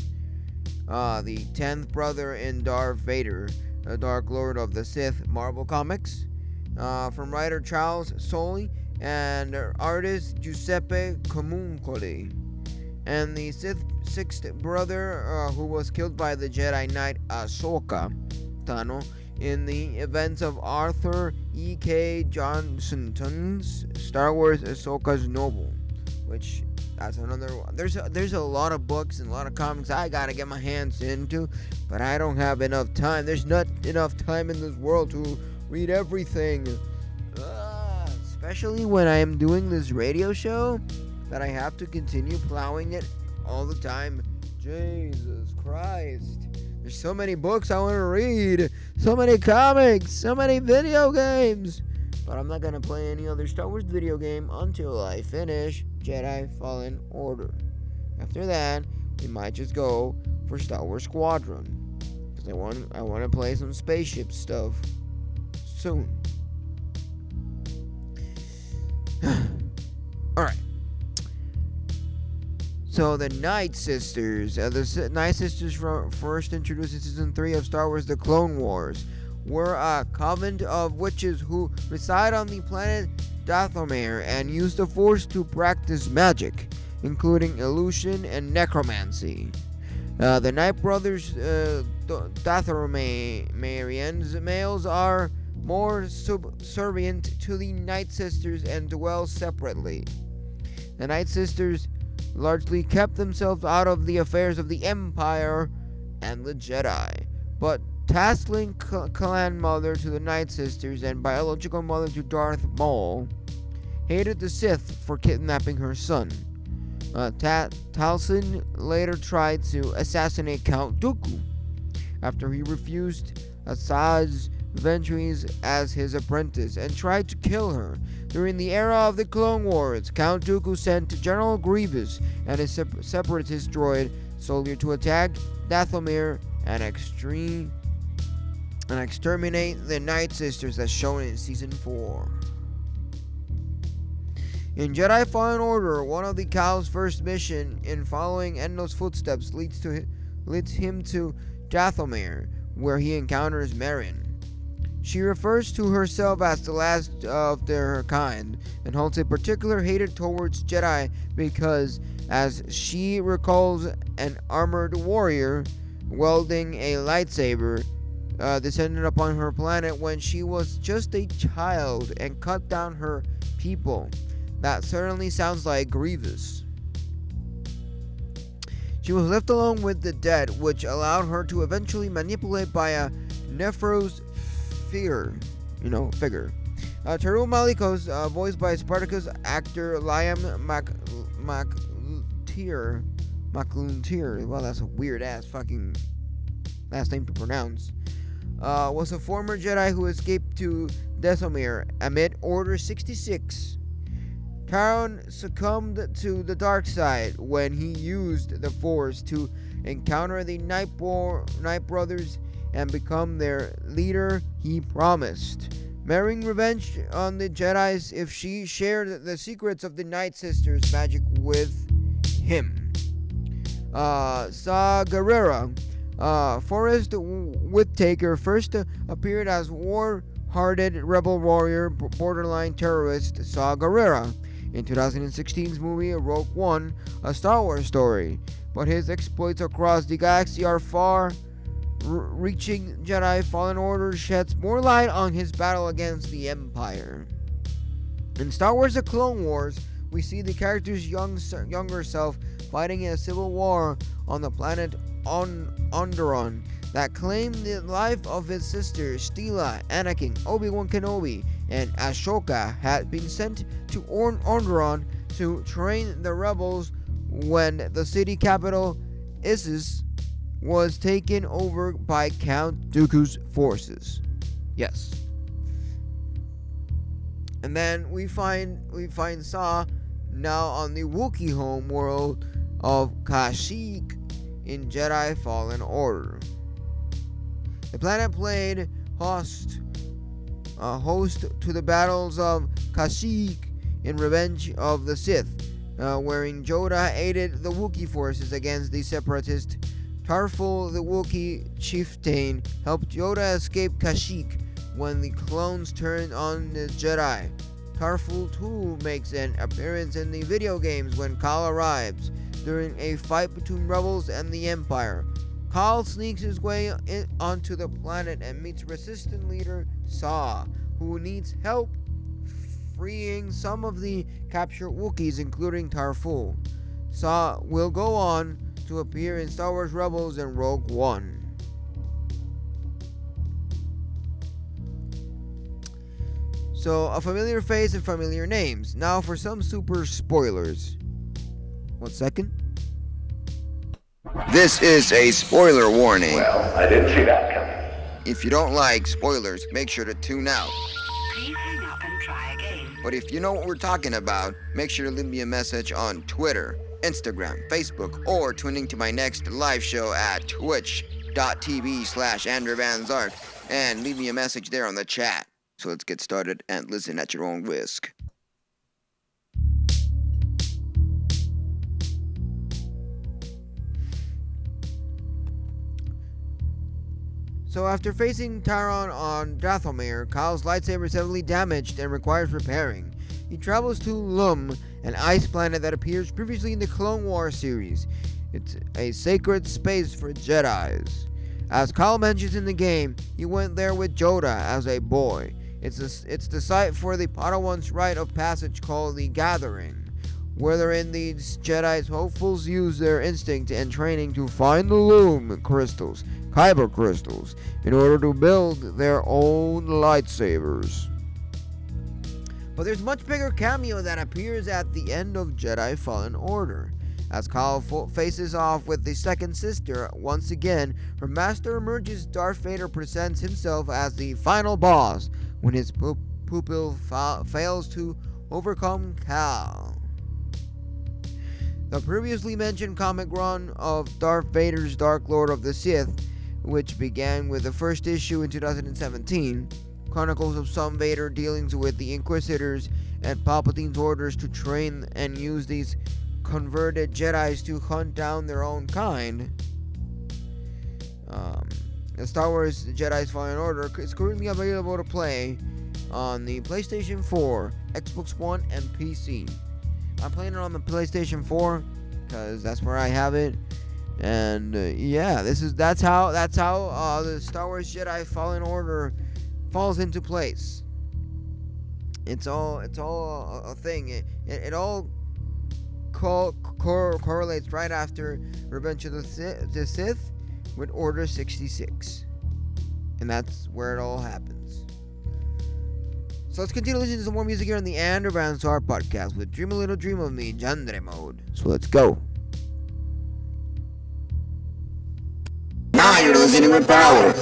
the 10th brother in Darth Vader, the Dark Lord of the Sith Marvel Comics, from writer Charles Soule and artist Giuseppe Comuncoli, and the sixth brother who was killed by the Jedi Knight Ahsoka Tano in the events of Arthur E.K. Johnston's Star Wars Ahsoka's Noble, which that's another one. There's a lot of books and a lot of comics I gotta get my hands into, but I don't have enough time. There's not enough time in this world to read everything. Especially when I am doing this radio show that I have to continue plowing it all the time. Jesus Christ. There's so many books I want to read, so many comics, so many video games. But I'm not going to play any other Star Wars video game until I finish Jedi Fallen Order. After that, we might just go for Star Wars Squadron, because I want to play some spaceship stuff soon. Alright. So the Night Sisters, Night Sisters first introduced in Season 3 of Star Wars The Clone Wars, were a coven of witches who reside on the planet Dathomir and use the Force to practice magic, including illusion and necromancy. The Night Brothers, Dathomirians males are more subservient to the Night Sisters and dwell separately. The Night Sisters largely kept themselves out of the affairs of the Empire and the Jedi, but Tasling, clan mother to the Night Sisters and biological mother to Darth Maul, hated the Sith for kidnapping her son. Taliesin later tried to assassinate Count Dooku after he refused Asajj Ventress as his apprentice and tried to kill her. During the era of the Clone Wars, Count Dooku sent General Grievous and his separatist droid soldier to attack Dathomir and exterminate the Night Sisters as shown in Season 4. In Jedi Fallen Order, one of the Cal's first mission in following Endo's footsteps leads him to Dathomir, where he encounters Merrin. She refers to herself as the last of her kind and holds a particular hatred towards Jedi because, as she recalls, an armored warrior wielding a lightsaber descended upon her planet when she was just a child and cut down her people. That certainly sounds like Grievous. She was left alone with the dead, which allowed her to eventually manipulate by a Nephros fear. figure. Teru Malikos, voiced by Spartacus actor Liam McLuntier. Well, that's a weird ass fucking last name to pronounce. Was a former Jedi who escaped to Dathomir amid Order 66. Taron succumbed to the dark side when he used the Force to encounter the Night Brothers and become their leader he promised, marrying revenge on the Jedis if she shared the secrets of the Night Sisters' magic with him. Saw Gerrera. Forrest Whitaker first appeared as war-hardened rebel warrior borderline terrorist Saw Gerrera in 2016's movie Rogue One, a Star Wars story, but his exploits across the galaxy are far-reaching. Jedi Fallen Order sheds more light on his battle against the Empire. In Star Wars The Clone Wars, we see the character's younger self fighting in a civil war on the planet Onderon that claimed the life of his sisters Stila, Anakin, Obi-Wan Kenobi, and Ashoka had been sent to Onderon to train the rebels when the city capital Issus was taken over by Count Dooku's forces. Yes. And then we find Saw now on the Wookiee home world of Kashyyyk in Jedi Fallen Order. The planet played host to the battles of Kashyyyk in Revenge of the Sith, wherein Yoda aided the Wookiee forces against the Separatist. Tarful, the Wookiee chieftain, helped Yoda escape Kashyyyk when the clones turned on the Jedi. Tarful too makes an appearance in the video games when Kal arrives during a fight between rebels and the Empire. Kal sneaks his way onto the planet and meets resistance leader Saw, who needs help freeing some of the captured Wookiees, including Tarful. Saw will go on to appear in Star Wars Rebels and Rogue One. So, a familiar face and familiar names. Now for some super spoilers. 1 second. This is a spoiler warning. Well, I didn't see that coming. If you don't like spoilers, make sure to tune out. Please hang up and try again. But if you know what we're talking about, make sure to leave me a message on Twitter, Instagram, Facebook, or tune into my next live show at twitch.tv/AndrewVanZark and leave me a message there on the chat. So let's get started and listen at your own risk. So after facing Taron on Dathomir, Kyle's lightsaber is heavily damaged and requires repairing. He travels to Lum, an ice planet that appears previously in the Clone Wars series. It's a sacred space for Jedis. As Kyle mentions in the game, he went there with Yoda as a boy. It's the site for the Padawan's rite of passage called the Gathering, wherein these Jedi's hopefuls use their instinct and training to find the Lume crystals, Kyber crystals, in order to build their own lightsabers. But there's a much bigger cameo that appears at the end of Jedi Fallen Order. As Kyle faces off with the second sister, once again, her master emerges. Darth Vader presents himself as the final boss when his pupil fails to overcome Cal. The previously mentioned comic run of Darth Vader's Dark Lord of the Sith, which began with the first issue in 2017, chronicles of some Vader dealings with the Inquisitors and Palpatine's orders to train and use these converted Jedis to hunt down their own kind. The Star Wars Jedi's Fallen Order is currently available to play on the PlayStation 4, Xbox One, and PC. I'm playing it on the PlayStation 4 because that's where I have it, and yeah, that's how the Star Wars Jedi Fallen Order falls into place. It's all a thing. It all correlates right after Revenge of the Sith with Order 66, and that's where it all happens. So let's continue listening to some more music here on the Underground ZARK Podcast with Dream a Little Dream of Me, Jandre Mode. So let's go. Now you're listening with power.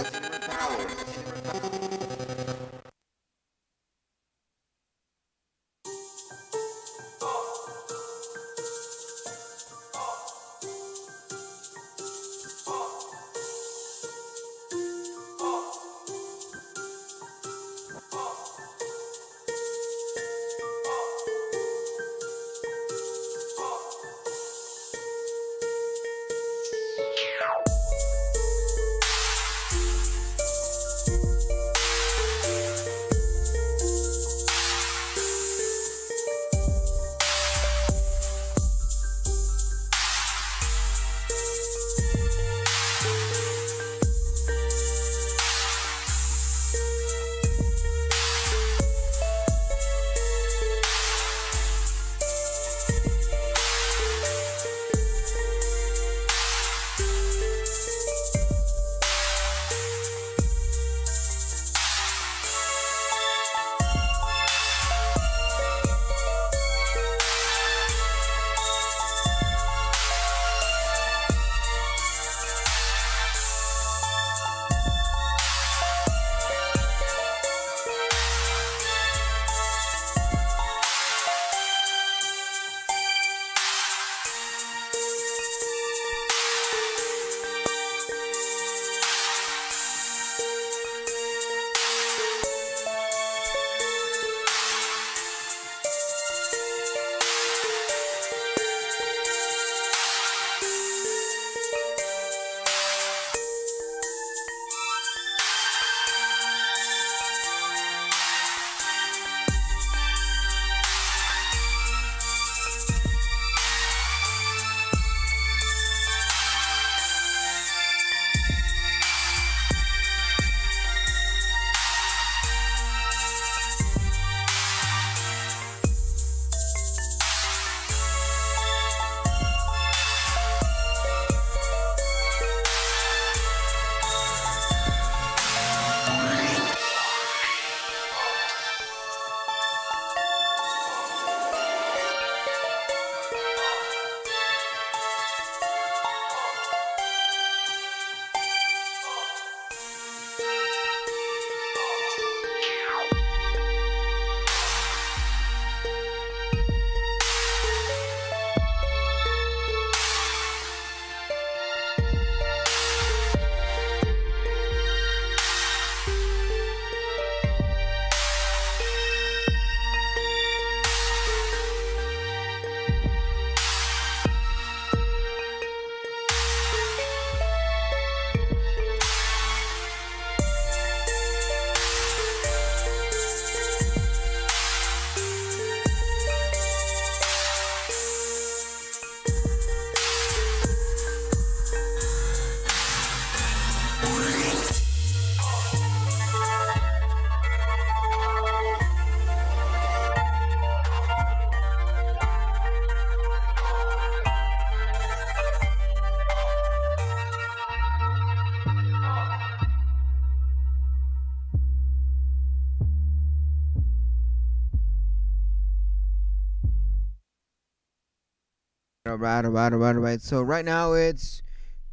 Alright. So right now it's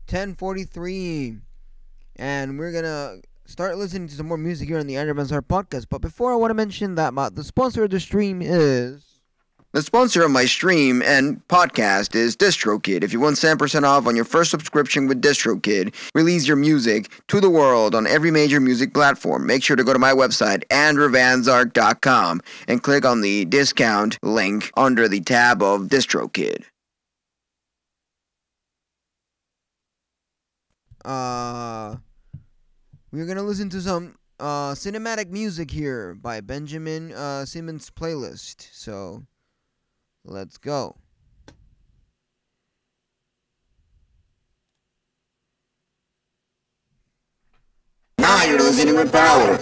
10:43, and we're gonna start listening to some more music here on the Underground ZARK Podcast. But before, I want to mention that the sponsor of the stream is... The sponsor of my stream and podcast is DistroKid. If you want 10% off on your first subscription with DistroKid, release your music to the world on every major music platform. Make sure to go to my website, andrewvanzark.com, and click on the discount link under the tab of DistroKid. We're gonna listen to some cinematic music here by Benjamin Simmons' playlist. So let's go. Now you're listening with power.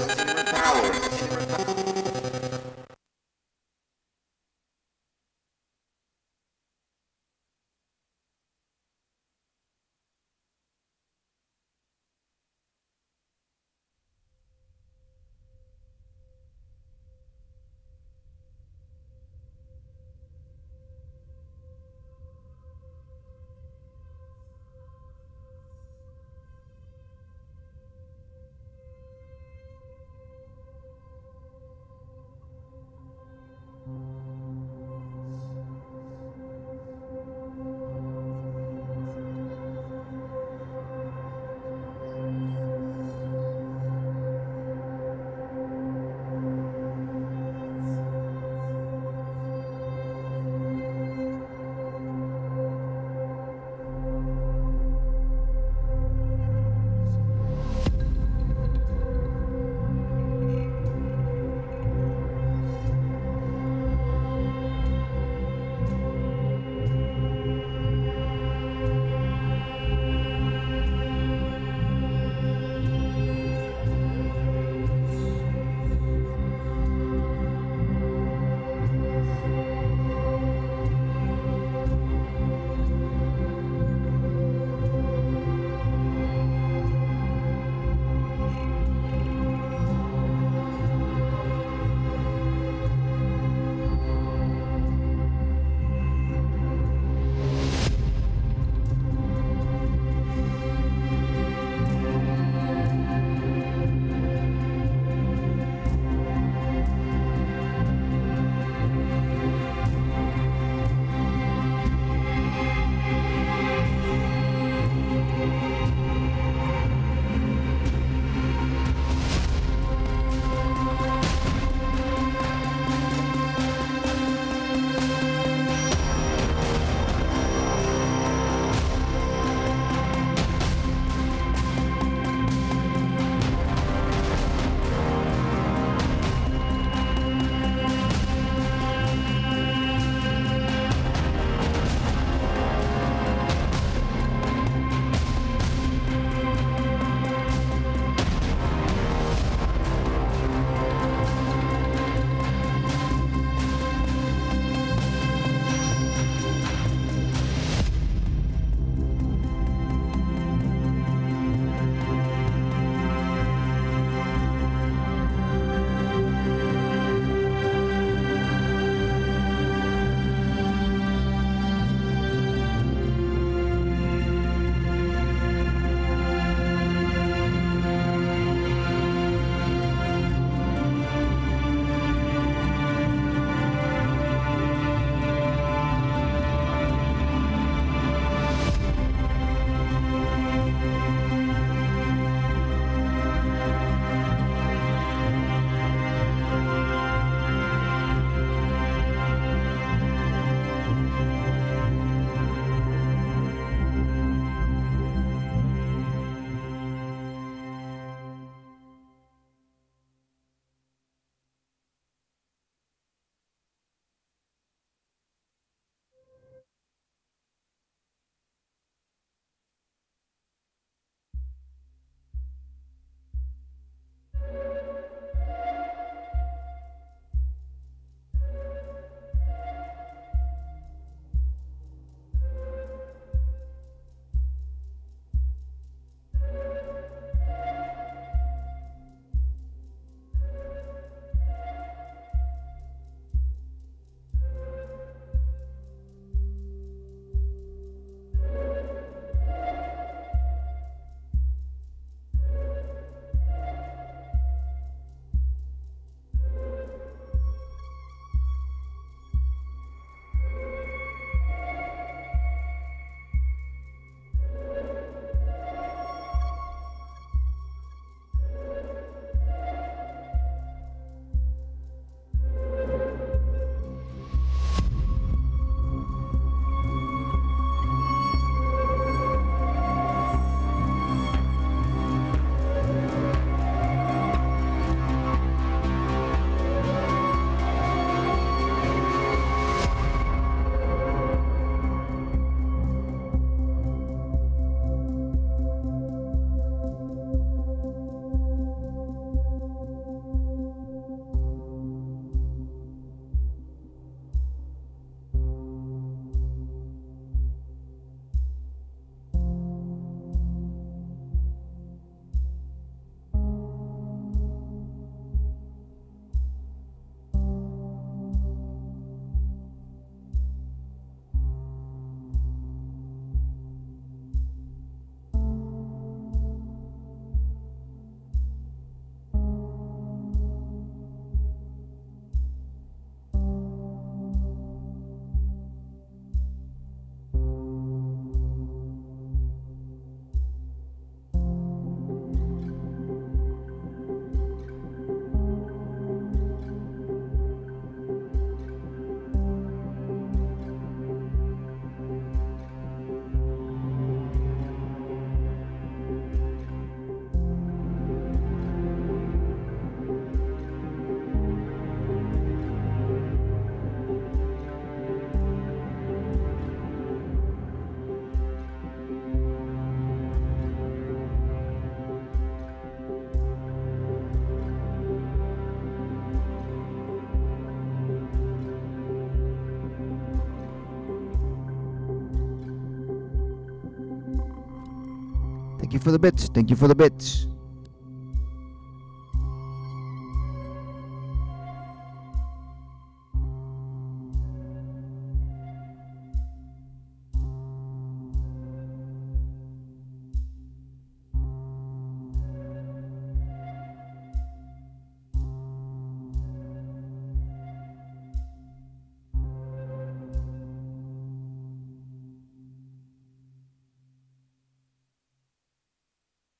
Thank you for the bits. Thank you for the bits.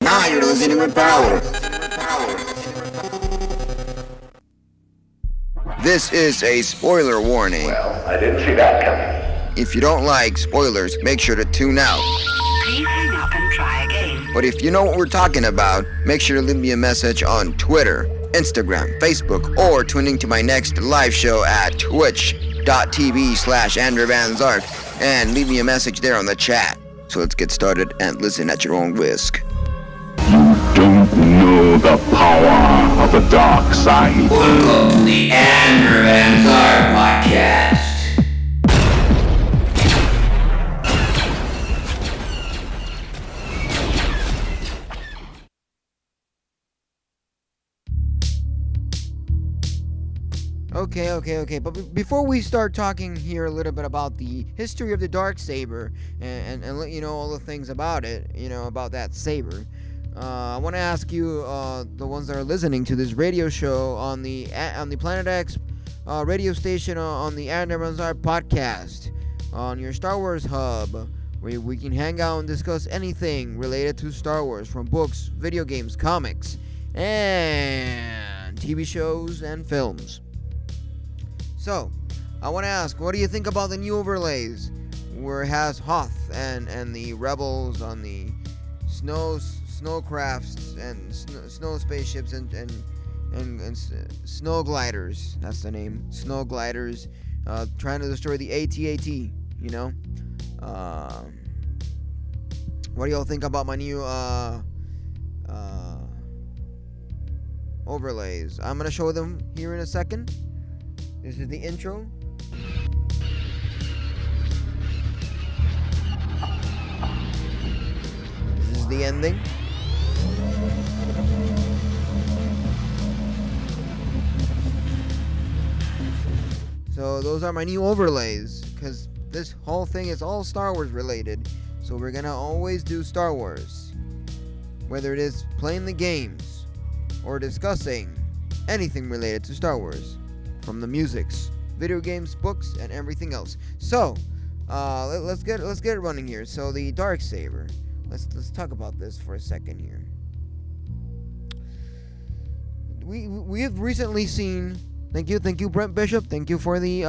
Now you're listening with power. This is a spoiler warning. Well, I didn't see that coming. If you don't like spoilers, make sure to tune out. Please hang up and try again. But if you know what we're talking about, make sure to leave me a message on Twitter, Instagram, Facebook, or tune into my next live show at twitch.tv/AndrewVanZark and leave me a message there on the chat. So let's get started and listen at your own risk. You don't know the power of the dark side. Welcome to the Andrew and ZARK Podcast. Okay. But before we start talking here a little bit about the history of the dark saber and let you know all the things about it, about that saber, I want to ask you, the ones that are listening to this radio show on the Planet X radio station, on the Andrew and ZARK podcast, on your Star Wars hub, where we can hang out and discuss anything related to Star Wars, from books, video games, comics, and TV shows and films. So, I want to ask, what do you think about the new overlays, where it has Hoth and the rebels on the snowcrafts and snow spaceships and snow gliders? That's the name. Snow gliders, trying to destroy the AT-AT. What do y'all think about my new overlays? I'm gonna show them here in a second. This is the intro. This is the ending. So those are my new overlays, because this whole thing is all Star Wars related. So we're gonna always do Star Wars, whether it is playing the games or discussing anything related to Star Wars, from the musics, video games, books, and everything else. So let's get it running here. So the dark saber. Let's talk about this for a second here. We have recently seen. Thank you, Brent Bishop. Thank you for the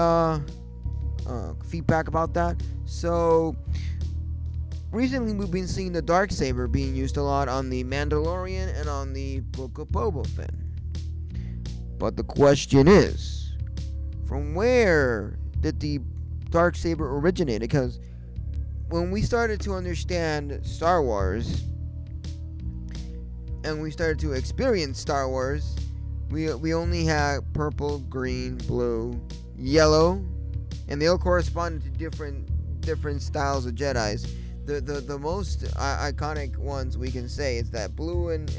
feedback about that. So recently we've been seeing the dark saber being used a lot on the Mandalorian and on the Book of Boba Fett. But the question is, from where did the dark saber originate? Because when we started to understand Star Wars and we started to experience Star Wars, we only had purple, green, blue, yellow, and they all corresponded to different styles of Jedis. The most iconic ones we can say is that blue and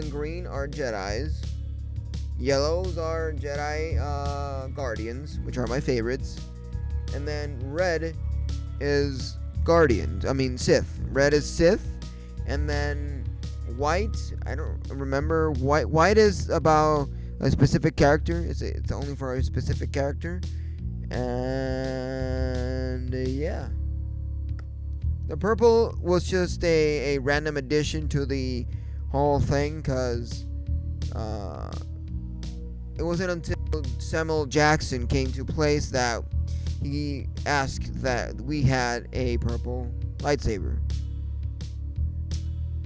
green are Jedis. Yellows are Jedi Guardians, which are my favorites. And then red is Sith. Red is Sith. And then white, I don't remember. White is about a specific character. It's only for a specific character. And yeah. The purple was just a random addition to the whole thing, because it wasn't until Samuel Jackson came to place that he asked that we had a purple lightsaber.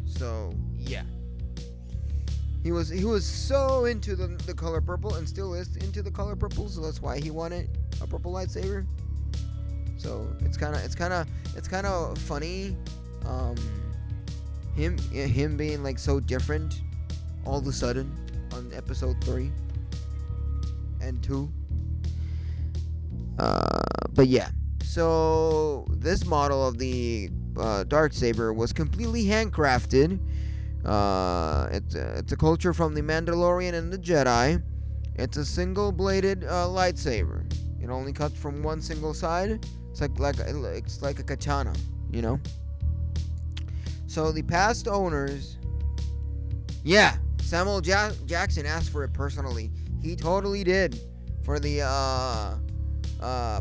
So yeah, he was so into the color purple, and still is into the color purple. So that's why he wanted a purple lightsaber. So it's kind of funny, him being like so different all of a sudden on episode 3 and 2. But yeah, so this model of the Darksaber was completely handcrafted. It's a culture from the Mandalorian and the Jedi. It's a single-bladed lightsaber. It only cuts from one single side. It's like a katana, you know. So the past owners, yeah, Samuel Jackson asked for it personally. He totally did for the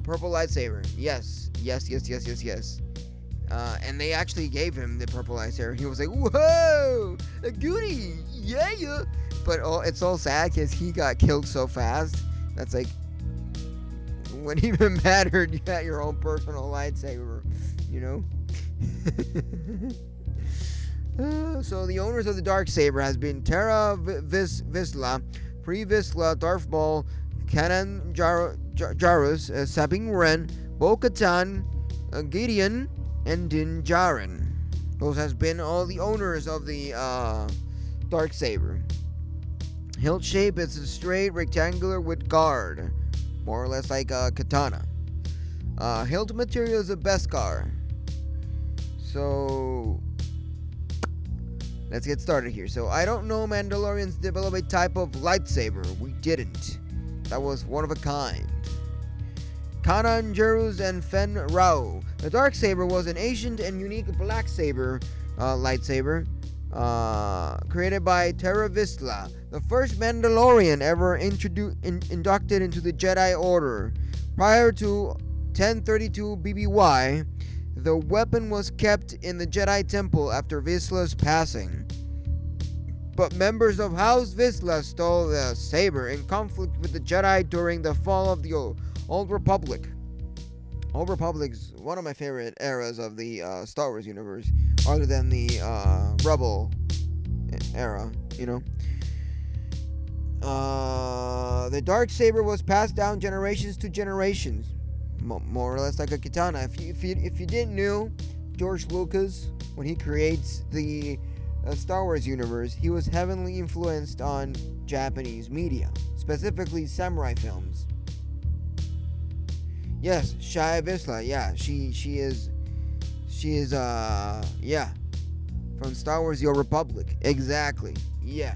purple lightsaber. Yes. And they actually gave him the purple lightsaber. He was like, "Whoa, a goodie, yeah." But it's all sad because he got killed so fast. That's like, what even mattered? You got your own personal lightsaber, you know. So the owners of the Darksaber has been Terra Vizsla, Pre-Vizsla, Darth Maul, Kanan Jarrus, Sabine Wren, Bo-Katan, Gideon, and Din Djarin. Those has been all the owners of the Darksaber. Hilt shape is a straight rectangular with guard, more or less like a katana. Hilt material is a Beskar. So let's get started here. So I don't know Mandalorians develop a type of lightsaber. We didn't. That was one of a kind. Kanan Jarrus and Fen Rao. The Darksaber was an ancient and unique black saber lightsaber created by Terra Vizsla, the first Mandalorian ever inducted into the Jedi Order. Prior to 1032 BBY, the weapon was kept in the Jedi Temple after Vizsla's passing. But members of House Vizsla stole the saber in conflict with the Jedi during the fall of the Old Republic. Old Republic's one of my favorite eras of the Star Wars universe, other than the Rebel era, you know. The Darksaber was passed down generations to generations, more or less like a katana. If you didn't know, George Lucas, when he creates the Star Wars universe, he was heavily influenced on Japanese media, specifically samurai films. Yes, Shia Vizsla, yeah, she is from Star Wars: The Old Republic. Exactly. Yeah.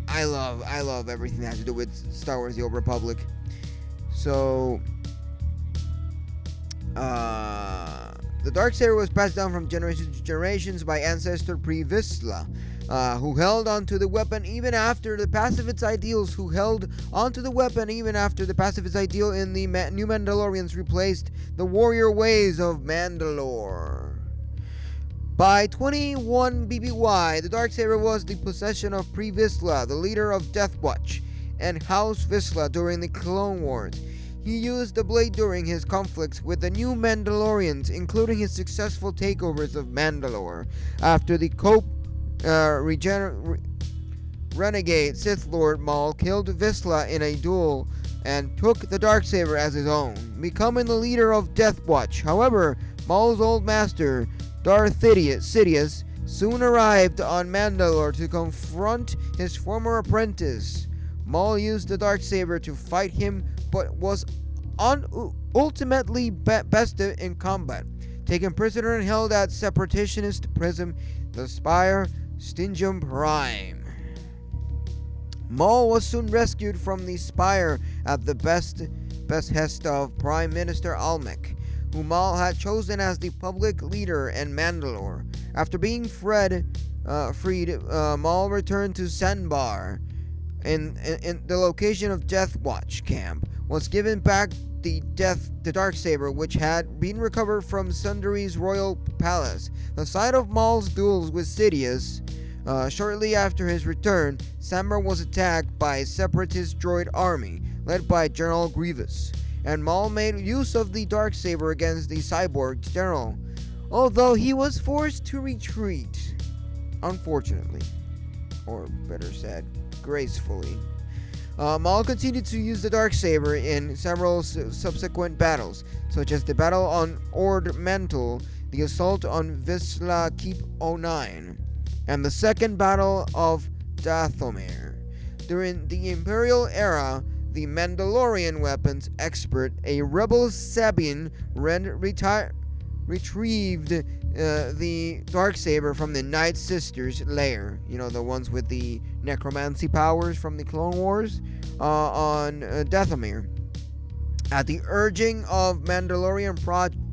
I love everything that has to do with Star Wars: The Old Republic. So the Darksaber was passed down from generations to generations by ancestor Pre-Vizsla, who held onto the weapon even after the pacifist ideals in the New Mandalorians replaced the warrior ways of Mandalore. By 21 BBY, the Darksaber was the possession of Pre-Vizsla, the leader of Death Watch, and House Vizsla during the Clone Wars. He used the blade during his conflicts with the new Mandalorians, including his successful takeovers of Mandalore. After the renegade Sith Lord Maul killed Vizsla in a duel and took the Darksaber as his own, becoming the leader of Death Watch. However, Maul's old master, Darth Sidious, soon arrived on Mandalore to confront his former apprentice. Maul used the Darksaber to fight him, but was ultimately bested in combat, taken prisoner and held at separatist prison, the Spire Stingum Prime. Maul was soon rescued from the Spire at the behest of Prime Minister Almec, whom Maul had chosen as the public leader in Mandalore. After being freed, Maul returned to Sanbar, in the location of Death Watch camp, was given back the Darksaber, which had been recovered from Sundari's royal palace. The site of Maul's duels with Sidious, shortly after his return, Sanbar was attacked by a separatist droid army led by General Grievous, and Maul made use of the Darksaber against the cyborg general, although he was forced to retreat, unfortunately, or better said, gracefully. Maul continued to use the Darksaber in several subsequent battles, such as the battle on Ord Mantell, the assault on Vizsla Keep 09, and the second battle of Dathomir. During the Imperial era, the Mandalorian weapons expert, a rebel Sabine Wren, retired retrieved the Darksaber from the Night Sisters' lair. You know, the ones with the necromancy powers from the Clone Wars on Dathomir. At the urging of Mandalorian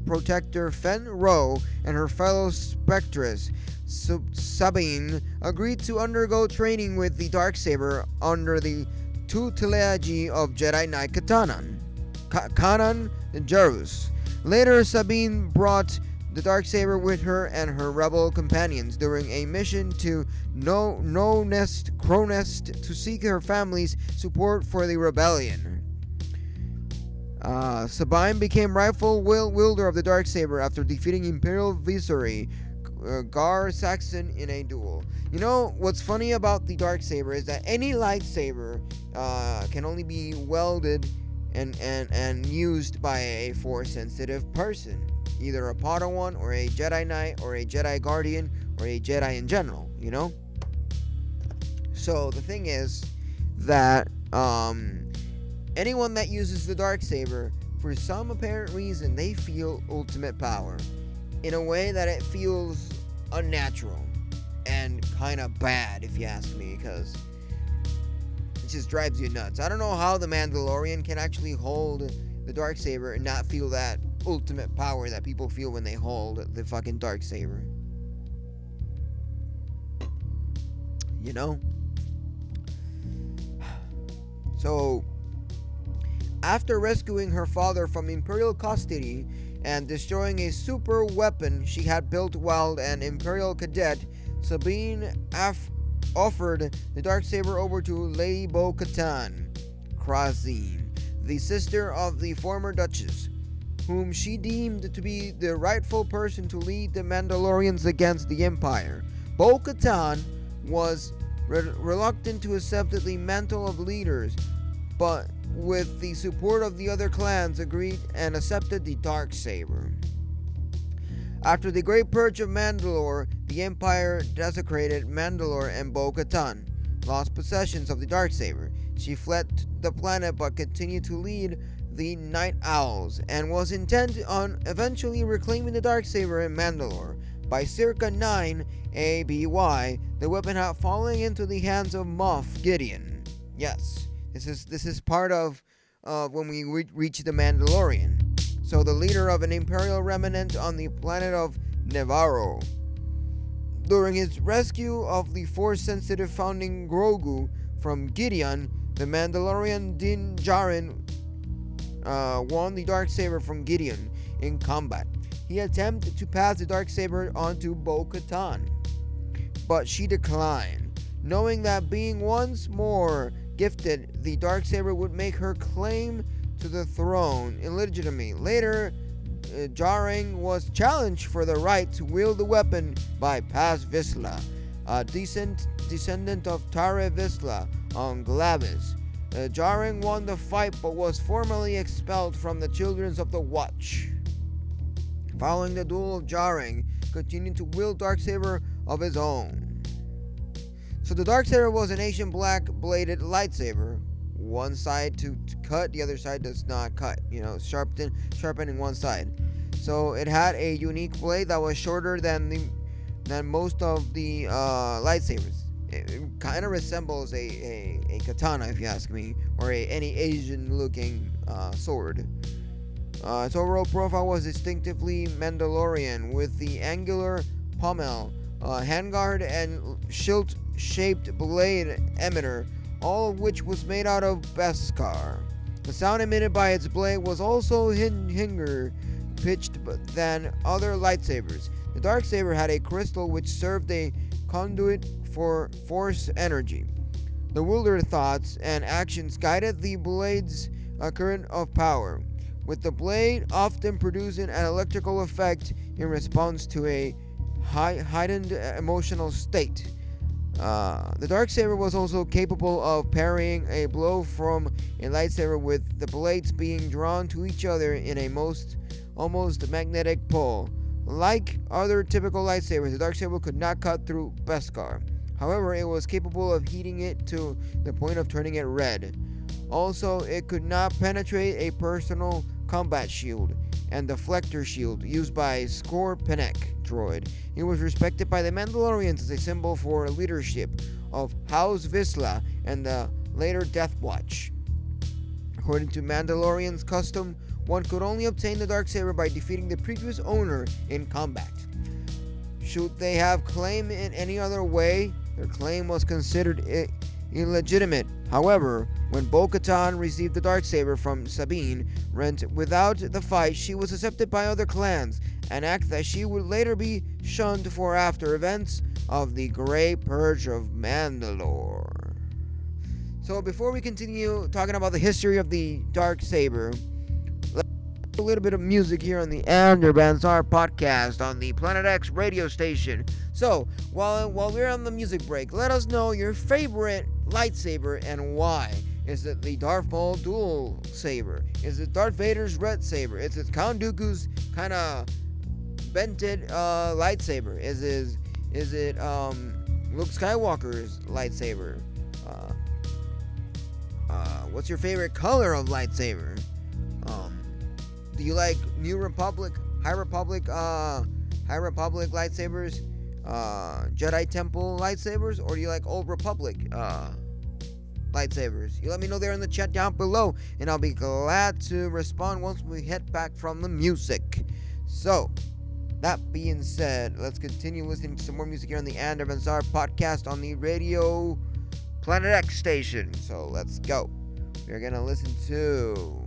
Protector Fen Rho and her fellow Spectress, Sabine agreed to undergo training with the Darksaber under the tutelage of Jedi Knight Kanan Jarrus. Later, Sabine brought the Darksaber with her and her rebel companions during a mission to Cronest to seek her family's support for the rebellion. Sabine became rightful wielder of the Darksaber after defeating Imperial Viceroy Gar Saxon in a duel. You know, what's funny about the Darksaber is that any lightsaber can only be wielded and used by a Force-sensitive person. Either a Padawan, or a Jedi Knight, or a Jedi Guardian, or a Jedi in general, you know? So, the thing is that, anyone that uses the Darksaber, for some apparent reason, they feel ultimate power. In a way that it feels unnatural. And kind of bad, if you ask me, because it just drives you nuts. I don't know how the Mandalorian can actually hold the Darksaber and not feel that ultimate power that people feel when they hold the fucking Darksaber. You know? So, after rescuing her father from Imperial custody and destroying a super weapon she had built while an Imperial cadet, Sabine offered the Darksaber over to Lady Bo-Katan Krasine, the sister of the former Duchess, whom she deemed to be the rightful person to lead the Mandalorians against the Empire. Bo-Katan was reluctant to accept the mantle of leaders, but with the support of the other clans agreed and accepted the Darksaber. After the Great Purge of Mandalore, the Empire desecrated Mandalore, and Bo-Katan lost possessions of the Darksaber. She fled the planet but continued to lead the Night Owls and was intent on eventually reclaiming the Darksaber in Mandalore. By circa 9 ABY, the weapon had fallen into the hands of Moff Gideon. Yes, this is part of when we reach the Mandalorian. So the leader of an Imperial remnant on the planet of Nevarro. During his rescue of the Force-sensitive founding Grogu from Gideon, the Mandalorian Din Djarin won the Darksaber from Gideon in combat. He attempted to pass the Darksaber onto Bo-Katan, but she declined, knowing that being once more gifted the Darksaber would make her claim to the throne illegitimately. Later, Djarin was challenged for the right to wield the weapon by Paz Vizsla, a descendant of Tare Vizsla on Glavis. Djarin won the fight but was formally expelled from the Children of the Watch. Following the duel, Djarin continued to wield Darksaber of his own. So the Darksaber was an ancient black-bladed lightsaber. One side to cut, the other side does not cut. You know, sharpening one side. So it had a unique blade that was shorter than most of the lightsabers. It kind of resembles a katana, if you ask me, or any Asian-looking sword. Its overall profile was distinctively Mandalorian, with the angular pommel, handguard, and shield-shaped blade emitter, all of which was made out of Beskar. The sound emitted by its blade was also higher pitched than other lightsabers. The Darksaber had a crystal which served a conduit for Force energy. The wielder's thoughts and actions guided the blade's current of power, with the blade often producing an electrical effect in response to a heightened emotional state. The Darksaber was also capable of parrying a blow from a lightsaber, with the blades being drawn to each other in a almost magnetic pull. Like other typical lightsabers, the Darksaber could not cut through Beskar. However, it was capable of heating it to the point of turning it red. Also, it could not penetrate a personal combat shield and deflector shield used by Skorpenek droid. He was respected by the Mandalorians as a symbol for leadership of House Vizsla and the later Death Watch. According to Mandalorian's custom, one could only obtain the Darksaber by defeating the previous owner in combat. Should they have claim in any other way, their claim was considered illegitimate. However, when Bo-Katan received the Darksaber from Sabine Wren without the fight, she was accepted by other clans, an act that she would later be shunned for after events of the Great Purge of Mandalore. So before we continue talking about the history of the Darksaber, let's do a little bit of music here on the Andrew Van ZARK podcast on the Planet X radio station. So while we're on the music break, let us know your favorite lightsaber and why. Is it the Darth Maul dual saber? Is it Darth Vader's red saber? Is it Count Dooku's kind of bented lightsaber? Is it Luke Skywalker's lightsaber? What's your favorite color of lightsaber? Do you like New Republic, High Republic lightsabers, Jedi Temple lightsabers, or do you like Old Republic lightsabers? You let me know there in the chat down below, and I'll be glad to respond once we head back from the music. So, that being said, let's continue listening to some more music here on the Andrew Van ZARK podcast on the radio Planet X station. So let's go. We're gonna listen to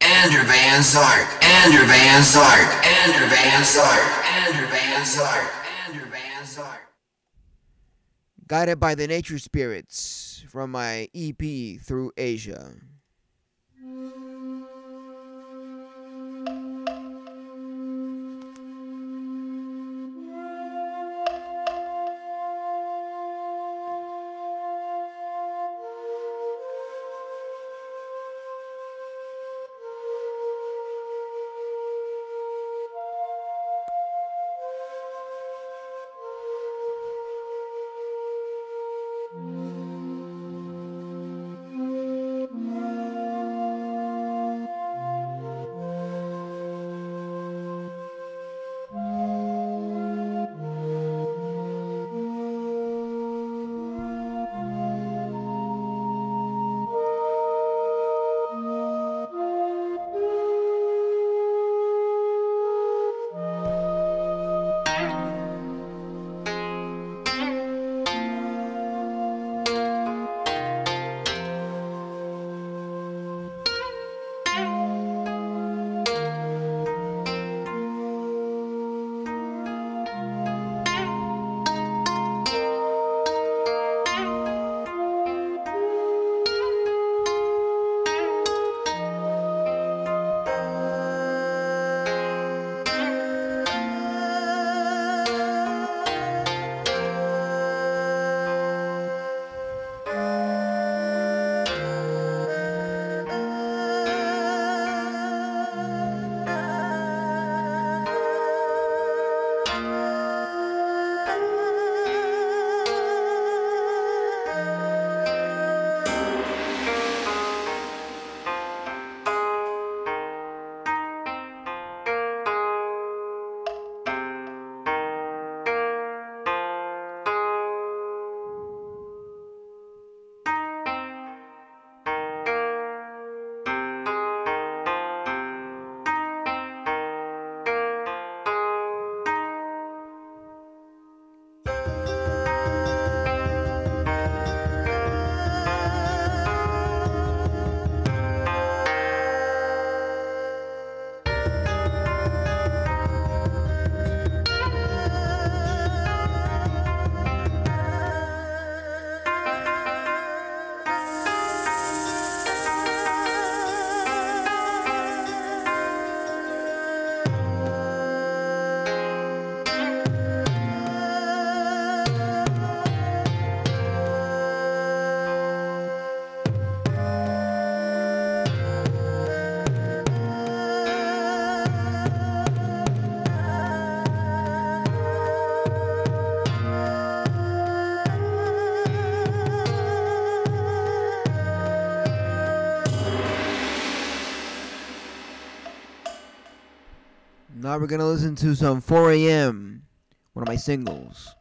Andrew Van ZARK, Andrew Van ZARK, Andrew Van ZARK, Andrew Van ZARK, Andrew Van ZARK. Guided by the Nature Spirits from my EP Through Asia. Now we're gonna listen to some 4 a.m., one of my singles.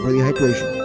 For the hydration.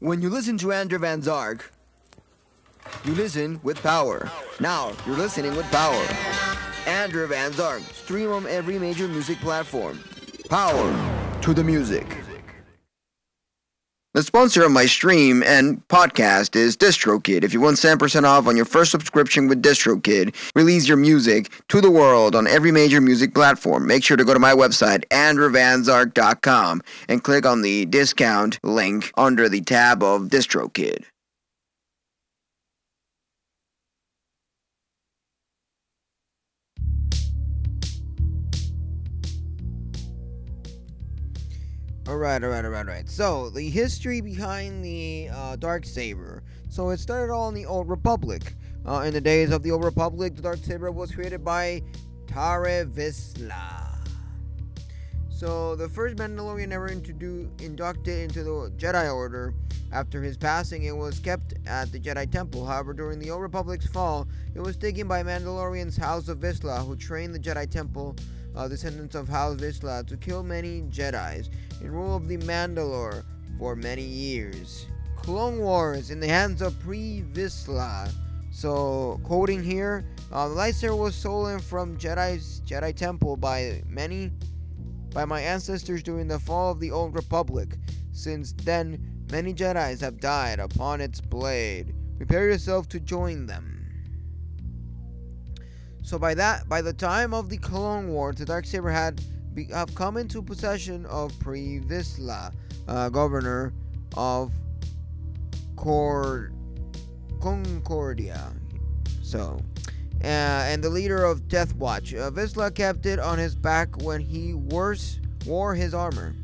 When you listen to Andrew Van Zark, you listen with power. Now, you're listening with power. Andrew Van Zark. Stream on every major music platform. Power to the music. The sponsor of my stream and podcast is DistroKid. If you want 10% off on your first subscription with DistroKid, release your music to the world on every major music platform. Make sure to go to my website, andrewvanzark.com, and click on the discount link under the tab of DistroKid. Alright. So, the history behind the Darksaber. So, it started all in the Old Republic. In the days of the Old Republic, the Darksaber was created by Tare Vizsla. So, the first Mandalorian ever inducted into the Jedi Order. After his passing, it was kept at the Jedi Temple. However, during the Old Republic's fall, it was taken by Mandalorians House of Vizsla, who trained the Jedi Temple descendants of House Vizsla to kill many Jedis and rule of the Mandalore for many years. Clone Wars in the hands of Pre-Vizsla. So, quoting here, the lightsaber was stolen from Jedi Temple by my ancestors during the fall of the Old Republic. Since then, many Jedis have died upon its blade. Prepare yourself to join them. So by the time of the Clone Wars, the Darksaber have come into possession of Pre-Vizsla, governor of Concordia. So, and the leader of Death Watch. Vizsla kept it on his back when he wore his armor.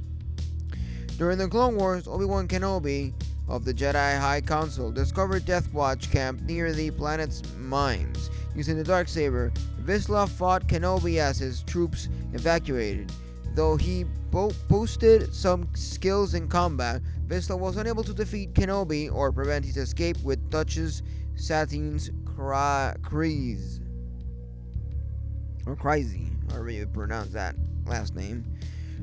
During the Clone Wars, Obi-Wan Kenobi of the Jedi High Council discovered Death Watch camp near the planet's mines. Using the Darksaber, Vizsla fought Kenobi as his troops evacuated. Though he boasted some skills in combat, Vizsla was unable to defeat Kenobi or prevent his escape with Duchess Satine's Kryze. Or Kryze, however you pronounce that last name.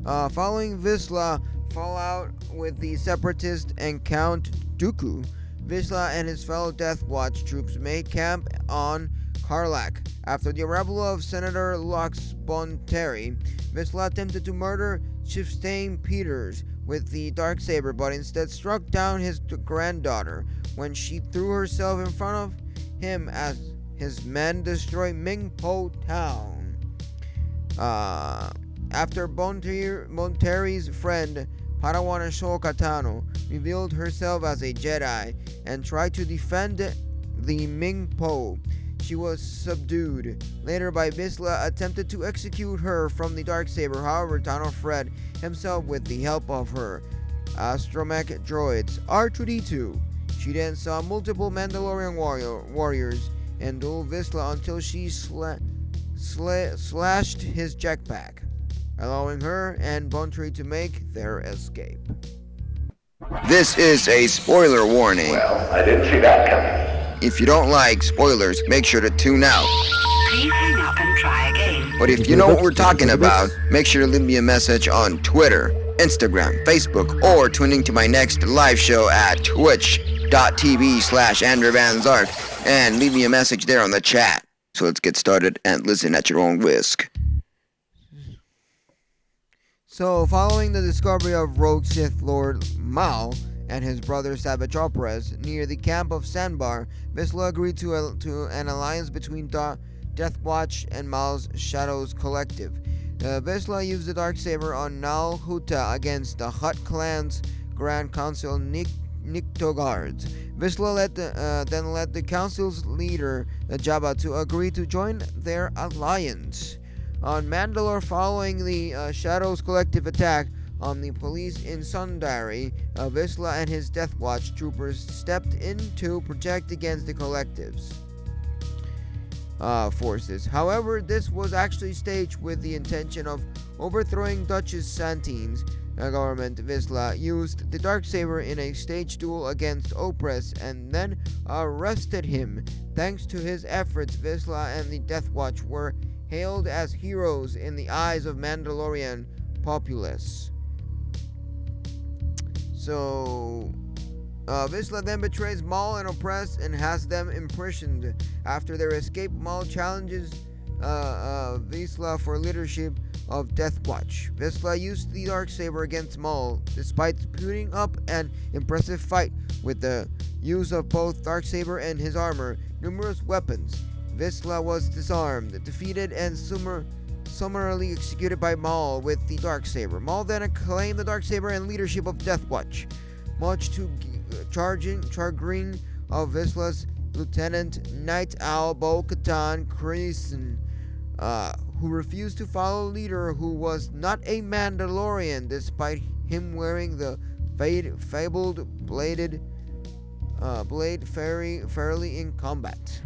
Following Vizsla fallout with the Separatists and Count Dooku, Vizsla and his fellow Death Watch troops made camp on Karlak. After the arrival of Senator Lux Bonteri, Vizsla attempted to murder Chiftain Peters with the Darksaber, but instead struck down his granddaughter when she threw herself in front of him as his men destroyed Mingpo Town. After Bonteri's friend Padawan Ashoka Tano revealed herself as a Jedi and tried to defend the Mingpo, she was subdued. Later by Vizsla attempted to execute her from the Darksaber. However, Tano fled himself with the help of her astromech droids R2-D2. She then saw multiple Mandalorian warriors and duel Vizsla until she slashed his jetpack, allowing her and Bonteri to make their escape. This is a spoiler warning. Well, I didn't see that coming. If you don't like spoilers, make sure to tune out. Please hang up and try again. But if you know what we're talking about, make sure to leave me a message on Twitter, Instagram, Facebook, or tune into my next live show at twitch.tv/AndrewVanZark and leave me a message there on the chat. So let's get started and listen at your own risk. So, following the discovery of rogue Sith Lord Mao and his brother Savage Oprez near the camp of Sandbar, Vizsla agreed to an alliance between Death Watch and Mao's Shadows Collective. Vizsla used the Darksaber on Nal Hutta against the Hutt clan's Grand Council Niktogards. Vizsla then led the council's leader, Jabba, to agree to join their alliance. On Mandalore, following the Shadows Collective attack on the police in Sundari, Vizsla and his Death Watch troopers stepped in to protect against the Collective's forces. However, this was actually staged with the intention of overthrowing Duchess Santine's government. Vizsla used the Darksaber in a staged duel against Oprez and then arrested him. Thanks to his efforts, Vizsla and the Death Watch were hailed as heroes in the eyes of Mandalorian populace. So, Vizsla then betrays Maul and oppress and has them imprisoned. After their escape, Maul challenges Vizsla for leadership of Death Watch. Vizsla used the Darksaber against Maul, despite putting up an impressive fight with the use of both Darksaber and his armor, numerous weapons. Vizsla was disarmed, defeated, and summarily executed by Maul with the Darksaber. Maul then claimed the Darksaber and leadership of Death Watch, much to chagrin of Vizsla's Lieutenant Night Owl Bo-Katan Krycen, who refused to follow a leader who was not a Mandalorian, despite him wearing the fabled blade fairly in combat.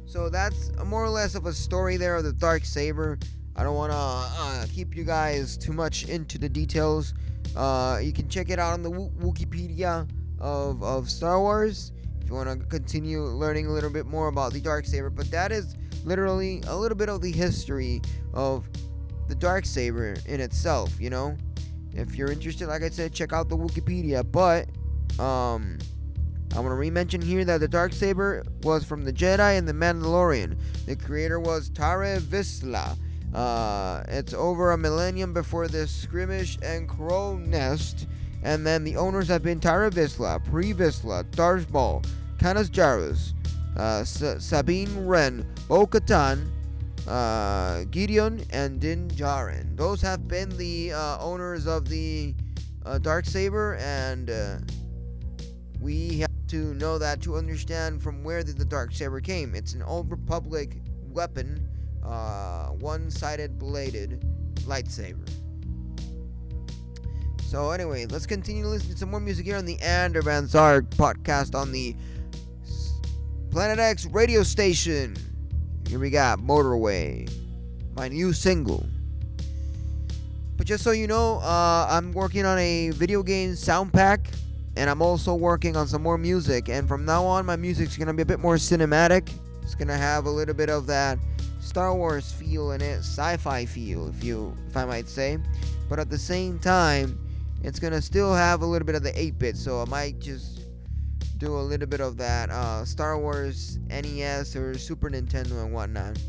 So that's more or less of a story there of the Darksaber. I don't want to keep you guys too much into the details. You can check it out on the Wikipedia of Star Wars if you want to continue learning a little bit more about the Darksaber. But that is literally a little bit of the history of the Darksaber in itself, you know. If you're interested, like I said, check out the Wikipedia. But I want to re-mention here that the Darksaber was from the Jedi and the Mandalorian. The creator was Tare Vizsla. It's over a millennium before this skirmish and Crow Nest. And then the owners have been Tare Vizsla, Pre Vizsla, Darth Maul, Canis Jarrus, Sabine Wren, Bo-Katan, Gideon, and Din Djarin. Those have been the owners of the Darksaber, and we have to know that to understand from where did the Darksaber came. It's an Old Republic weapon, one-sided bladed lightsaber. So anyway, let's continue listening to some more music here on the ZARK podcast on the Planet X radio station. Here we got Motorway, my new single. But just so you know, I'm working on a video game sound pack, and I'm also working on some more music. And from now on, my music's gonna be a bit more cinematic. It's gonna have a little bit of that Star Wars feel in it, sci-fi feel, if I might say. But at the same time, it's gonna still have a little bit of the 8-bit. So I might just do a little bit of that Star Wars NES or Super Nintendo and whatnot.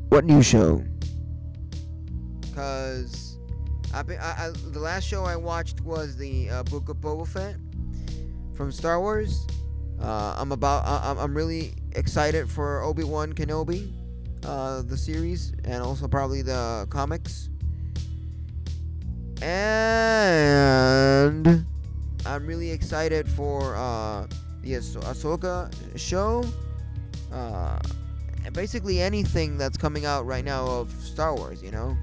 What new show? Because the last show I watched was the Book of Boba Fett from Star Wars. I'm really excited for Obi-Wan Kenobi, the series, and also probably the comics. And I'm really excited for the Ahsoka show. And basically anything that's coming out right now of Star Wars, you know.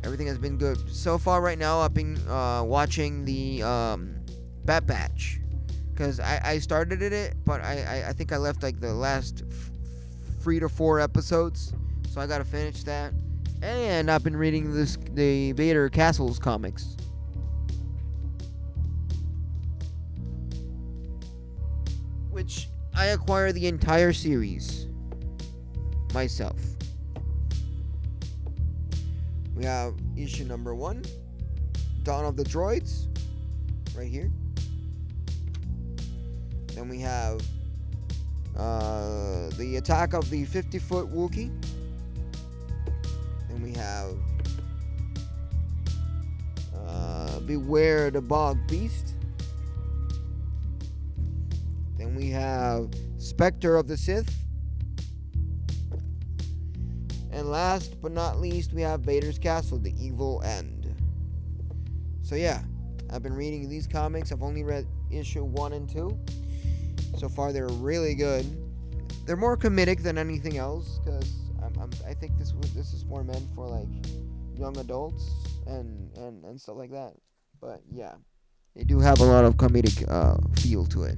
Everything has been good. So far right now, I've been watching the Bad Batch. Because I started it, but I think I left like the last 3 to 4 episodes. So I gotta finish that. And I've been reading the Vader Castles comics. Which I acquired the entire series myself. We have issue number 1, Dawn of the Droids, right here. Then we have the Attack of the 50-Foot Wookiee. Then we have Beware the Bog Beast. Then we have Spectre of the Sith. And last but not least, we have Vader's Castle, The Evil End. So yeah, I've been reading these comics. I've only read issue 1 and 2. So far, they're really good. They're more comedic than anything else, because I think this is more meant for like young adults and stuff like that. But yeah, they do have a lot of comedic feel to it.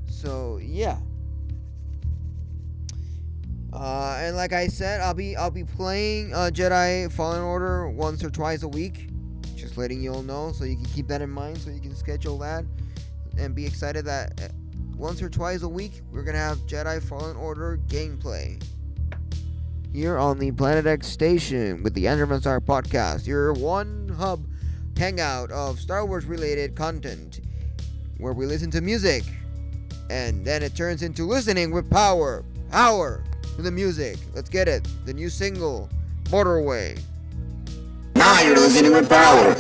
So yeah. And like I said, I'll be playing Jedi Fallen Order once or twice a week. Just letting you all know, so you can keep that in mind, so you can schedule that and be excited that once or twice a week we're gonna have Jedi Fallen Order gameplay. here on the Planet X station with the Andrew Van Zark podcast, your one hub hangout of Star Wars related content, where we listen to music and then it turns into listening with power to the music. Let's get it. The new single, Motorway. Now you're listening with power.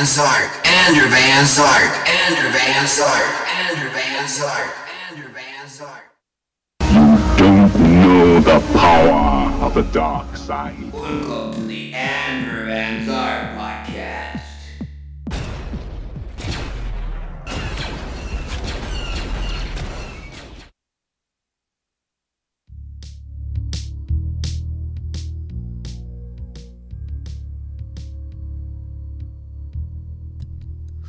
Zark, Andrew Van Zark, Andrew Van Zark, Andrew Van Zark, Andrew Van Zark. You don't know the power of the dark side. Welcome to the Andrew and ZARK Podcast.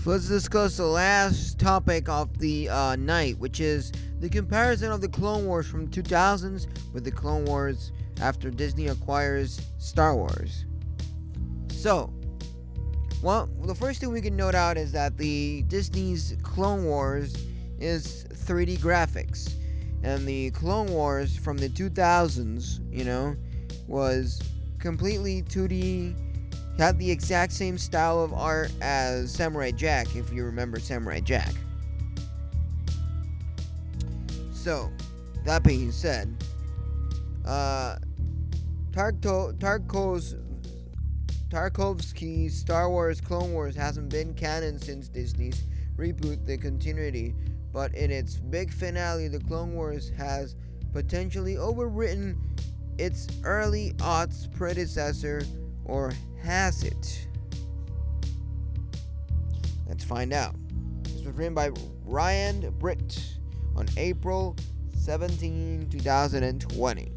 So let's discuss the last topic of the night, which is the comparison of the Clone Wars from 2000s with the Clone Wars after Disney acquires Star Wars. So, well, the first thing we can note out is that the Disney's Clone Wars is 3D graphics, and the Clone Wars from the 2000s, was completely 2D. Had the exact same style of art as Samurai Jack, if you remember Samurai Jack. So, that being said, Tarkovsky's Star Wars Clone Wars hasn't been canon since Disney's reboot the continuity, but in its big finale, the Clone Wars has potentially overwritten its early aughts predecessor, or has it? Let's find out. This was written by Ryan Britt on April 17, 2020.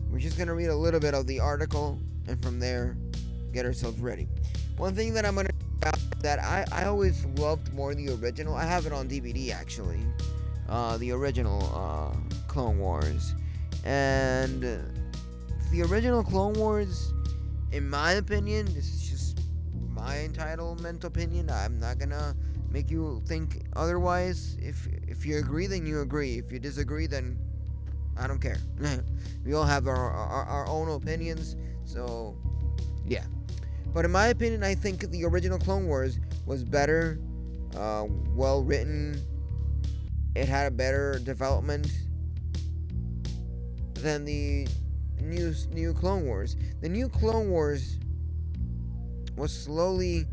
We're just going to read a little bit of the article, and from there, get ourselves ready. One thing that I'm going to talk about that I always loved more the original. I have it on DVD, actually. The original Clone Wars. And the original Clone Wars, in my opinion, this is just my entitlement opinion. I'm not gonna make you think otherwise. If you agree, then you agree. If you disagree, then I don't care. We all have our own opinions, so yeah. But in my opinion, I think the original Clone Wars was better, well written. It had a better development than the new Clone Wars. The new Clone Wars was slowly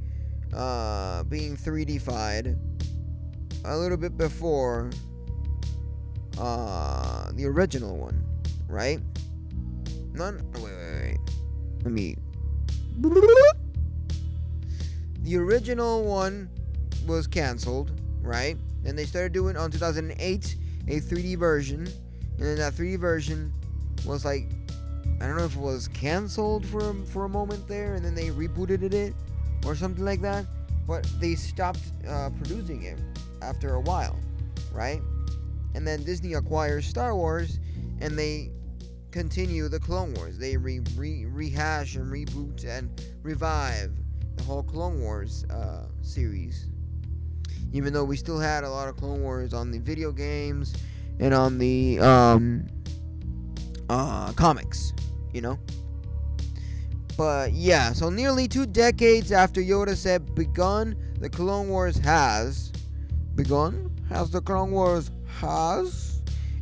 being 3D'fied a little bit before the original one, right? Wait. Let me. The original one was canceled, right? And they started doing on 2008 a 3D version, and then that 3D version was like, I don't know if it was canceled for a moment there, and then they rebooted it or something like that, but they stopped producing it after a while, right? And then Disney acquires Star Wars, and they continue the Clone Wars. They rehash and reboot and revive the whole Clone Wars series, even though we still had a lot of Clone Wars on the video games and on the comics, But yeah, so nearly 2 decades after Yoda said begun, the Clone Wars has begun.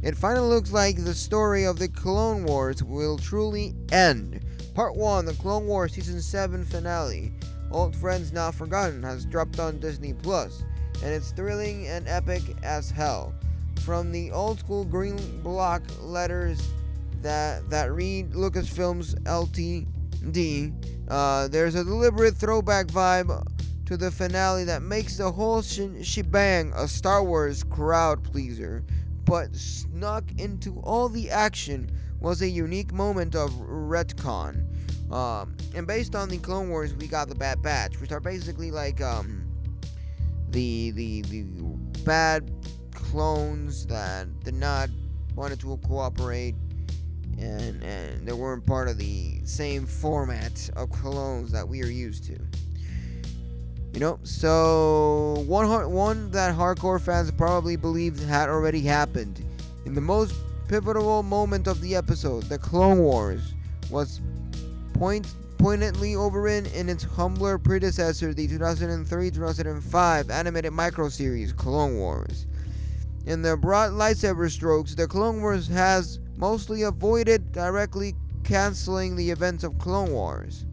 It finally looks like the story of the Clone Wars will truly end. Part 1, the Clone Wars Season 7 finale, Old Friends Not Forgotten, has dropped on Disney Plus, and it's thrilling and epic as hell. From the old school green block letters that read Lucasfilm's LTD, there's a deliberate throwback vibe to the finale that makes the whole shebang a Star Wars crowd pleaser. But snuck into all the action was a unique moment of retcon. And based on the Clone Wars, we got the Bad Batch, which are basically like the bad clones that did not wanted to cooperate, and they weren't part of the same format of clones that we are used to. So one that hardcore fans probably believed had already happened. In the most pivotal moment of the episode, the Clone Wars was poignantly overridden in its humbler predecessor, the 2003-2005 animated micro-series Clone Wars. In the broad lightsaber strokes, the Clone Wars has mostly avoided directly canceling the events of Clone Wars.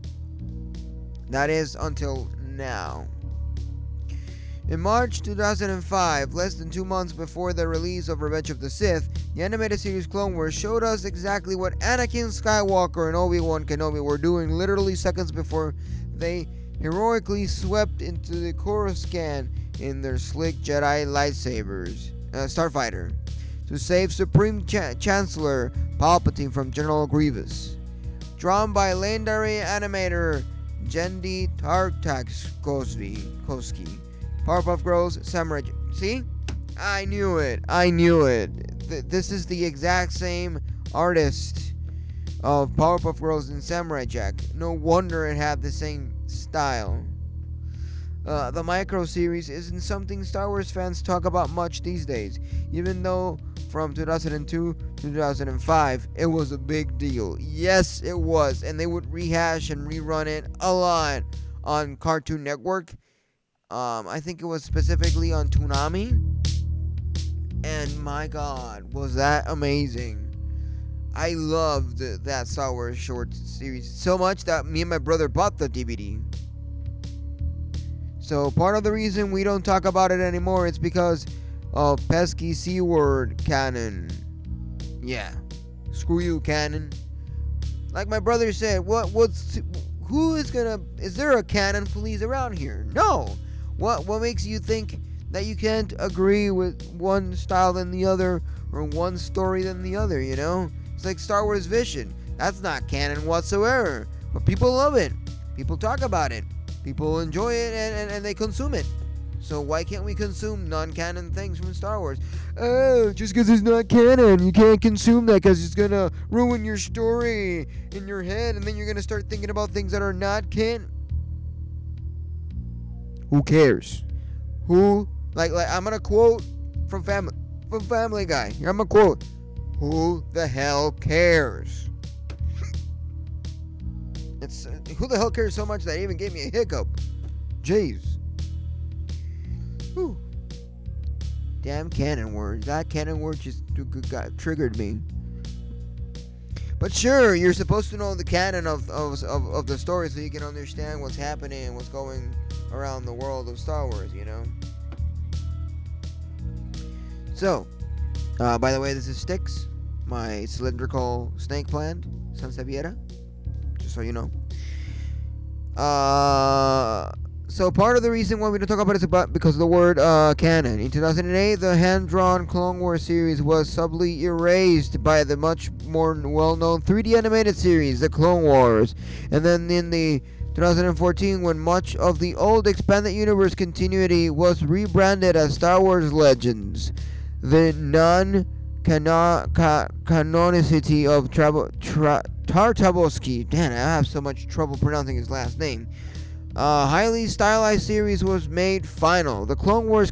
That is until now. In March 2005, less than 2 months before the release of Revenge of the Sith, the animated series Clone Wars showed us exactly what Anakin Skywalker and Obi-Wan Kenobi were doing literally seconds before they heroically swept into the Coruscant in their slick Jedi lightsabers, Starfighter, to save Supreme Chancellor Palpatine from General Grievous. Drawn by legendary animator Genndy Tartakovsky, Powerpuff Girls Samurai. See? I knew it. This is the exact same artist of Powerpuff Girls and Samurai Jack. No wonder it had the same style. The micro series isn't something Star Wars fans talk about much these days, even though from 2002 to 2005 it was a big deal. Yes, it was, and they would rehash and rerun it a lot on Cartoon Network. I think it was specifically on Toonami, and my god, was that amazing. I loved that Star Wars short series so much that me and my brother bought the DVD. So part of the reason we don't talk about it anymore is because of pesky C-word canon. Yeah, screw you, canon. Like my brother said, is there a canon police around here? No. What makes you think that you can't agree with one style than the other, or one story than the other, you know? It's like Star Wars Vision. That's not canon whatsoever, but people love it. People talk about it. People enjoy it, and they consume it. So why can't we consume non-canon things from Star Wars? Oh, just because it's not canon, you can't consume that because it's gonna ruin your story in your head, and then you're gonna start thinking about things that are not canon. Who cares? Like I'm gonna quote from Family Guy. I'm gonna quote, "Who the hell cares?" It's who the hell cares so much that it even gave me a hiccup. Jeez. Whew. Damn canon word. That canon word just triggered me. But sure, you're supposed to know the canon of the story so you can understand what's happening and what's going around the world of Star Wars, you know? So, by the way, this is Styx, my cylindrical snake plant, Sansevieria, just so you know. So part of the reason why we don't talk about it is because of the word canon. In 2008, the hand-drawn Clone Wars series was subtly erased by the much more well-known 3D animated series, The Clone Wars. And then in the 2014, when much of the old expanded universe continuity was rebranded as Star Wars Legends, the non-canonicity of Tartakovsky, damn, I have so much trouble pronouncing his last name, highly stylized series was made final. The Clone Wars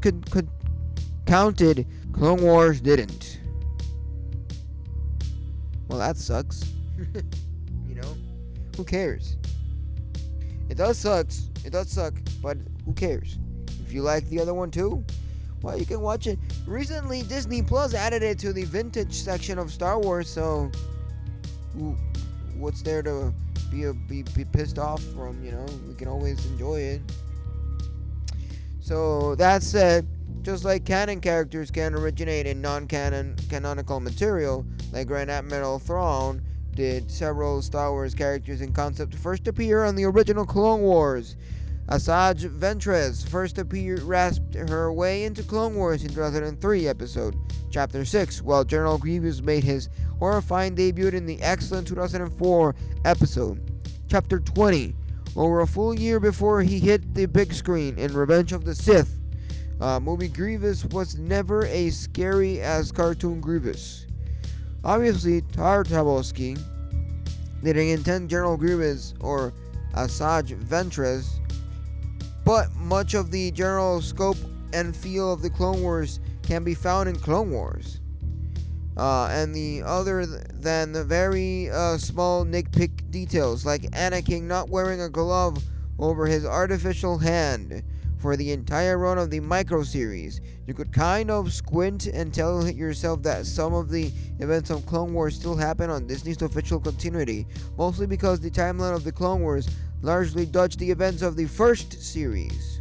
counted, Clone Wars didn't. Well, that sucks. You know? Who cares? It does suck, but who cares? If you like the other one too, well, you can watch it. Recently, Disney Plus added it to the vintage section of Star Wars, so what's there to be pissed off from, you know? We can always enjoy it. So that said, just like canon characters can originate in canonical material, like Grand Admiral Thrawn did, several Star Wars characters in concept first appear on the original Clone Wars. Asajj Ventress first rasped her way into Clone Wars in 2003 episode Chapter 6, while General Grievous made his horrifying debut in the excellent 2004 episode Chapter 20, over a full year before he hit the big screen in Revenge of the Sith. Movie Grievous was never as scary as cartoon Grievous. Obviously, Tartakovsky didn't intend General Grievous or Asajj Ventress, but much of the general scope and feel of the Clone Wars can be found in Clone Wars. And the other than the very small nitpick details, like Anakin not wearing a glove over his artificial hand for the entire run of the micro series, you could kind of squint and tell yourself that some of the events of Clone Wars still happen on Disney's official continuity, mostly because the timeline of the Clone Wars largely dodged the events of the first series.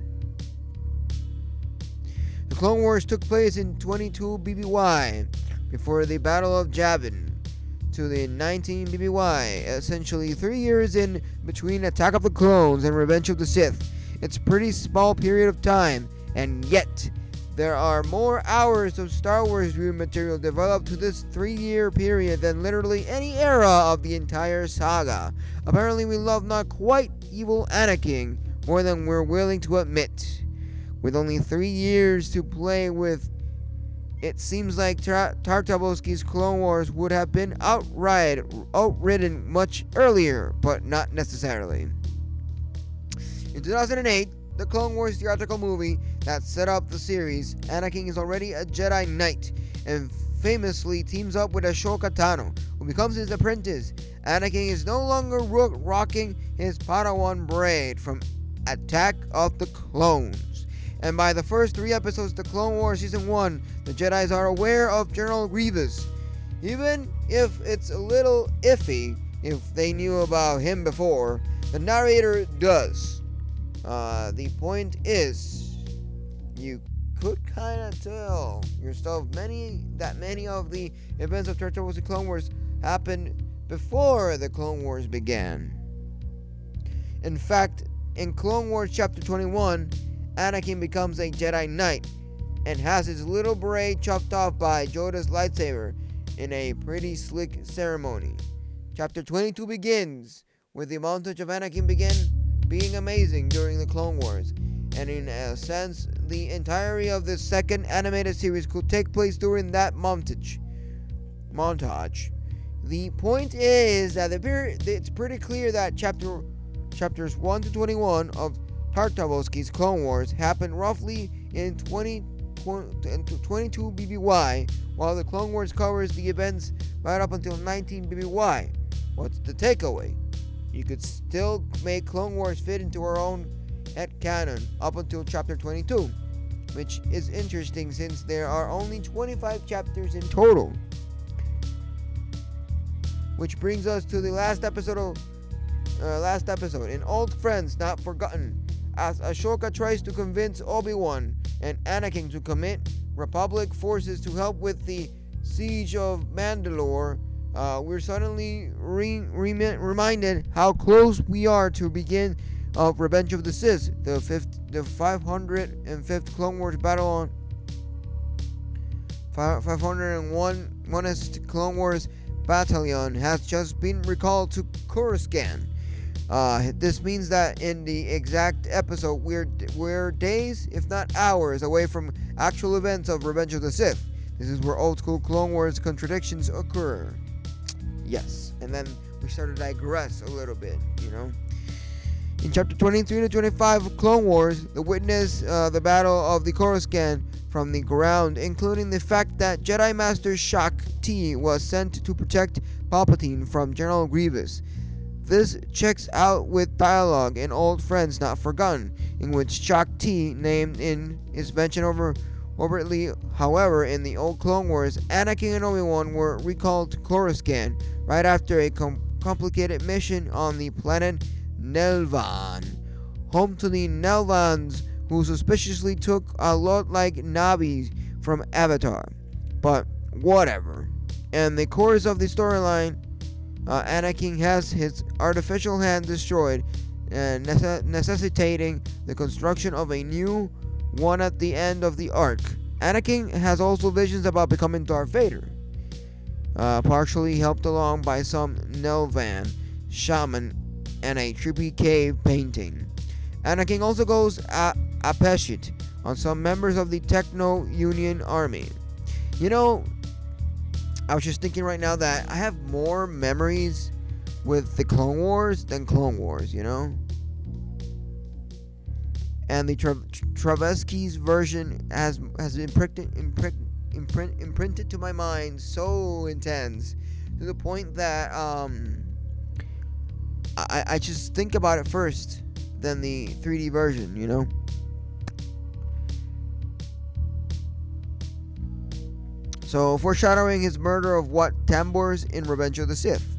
The Clone Wars took place in 22 BBY, before the Battle of Yavin, to the 19 BBY, essentially 3 years in between Attack of the Clones and Revenge of the Sith. It's a pretty small period of time, and yet there are more hours of Star Wars viewing material developed to this 3-year period than literally any era of the entire saga. Apparently we love not quite evil Anakin more than we're willing to admit. With only 3 years to play with, it seems like Tartakovsky's Clone Wars would have been outridden much earlier, but not necessarily. In 2008, the Clone Wars theatrical movie that set up the series, Anakin is already a Jedi Knight and famously teams up with Ahsoka Tano, who becomes his apprentice. Anakin is no longer rocking his Padawan braid from Attack of the Clones. And by the first 3 episodes of the Clone Wars Season 1, the Jedis are aware of General Grievous. Even if it's a little iffy if they knew about him before, the narrator does. The point is, you could kind of tell yourself that many of the events of Tartakovsky Clone Wars happened before the Clone Wars began. In fact, in Clone Wars Chapter 21, Anakin becomes a Jedi Knight and has his little braid chopped off by Yoda's lightsaber in a pretty slick ceremony. Chapter 22 begins with the montage of Anakin being amazing during the Clone Wars, and in a sense, the entirety of the second animated series could take place during that montage. The point is that it's pretty clear that chapters 1 to 21 of Tartakovsky's Clone Wars happened roughly in 22 BBY, while the Clone Wars covers the events right up until 19 BBY. What's the takeaway? You could still make Clone Wars fit into our own headcanon up until chapter 22, which is interesting since there are only 25 chapters in total. Which brings us to the last episode in Old Friends Not Forgotten, as Ahsoka tries to convince Obi-Wan and Anakin to commit Republic forces to help with the siege of Mandalore. We're suddenly reminded how close we are to begin of Revenge of the Sith. The 505th Clone Wars battle on 501st Clone Wars battalion has just been recalled to Coruscant. This means that in the exact episode, we're days, if not hours, away from actual events of Revenge of the Sith. This is where old school Clone Wars contradictions occur. Yes, and then we start to digress a little bit, In chapter 23 to 25 of Clone Wars, the witness the battle of the Coruscant from the ground, including the fact that Jedi Master Shaak Ti was sent to protect Palpatine from General Grievous. This checks out with dialogue in Old Friends Not Forgotten, in which Shaak Ti named is mentioned overtly. However, in the old Clone Wars, Anakin and Obi-Wan were recalled to Coruscant right after a complicated mission on the planet Nelvan, home to the Nelvans, who suspiciously took a lot like Na'vi from Avatar. But whatever. In the course of the storyline, Anakin has his artificial hand destroyed, necessitating the construction of a new one at the end of the arc. Anakin has also visions about becoming Darth Vader, partially helped along by some Nelvan shaman and a trippy cave painting. Anakin also goes apeshit on some members of the Techno Union Army. I was just thinking right now that I have more memories with the Clone Wars than Clone Wars, And the Travesky's version has imprinted to my mind so intense, to the point that I just think about it first than the 3D version, So, foreshadowing his murder of Wat Tambors in Revenge of the Sith.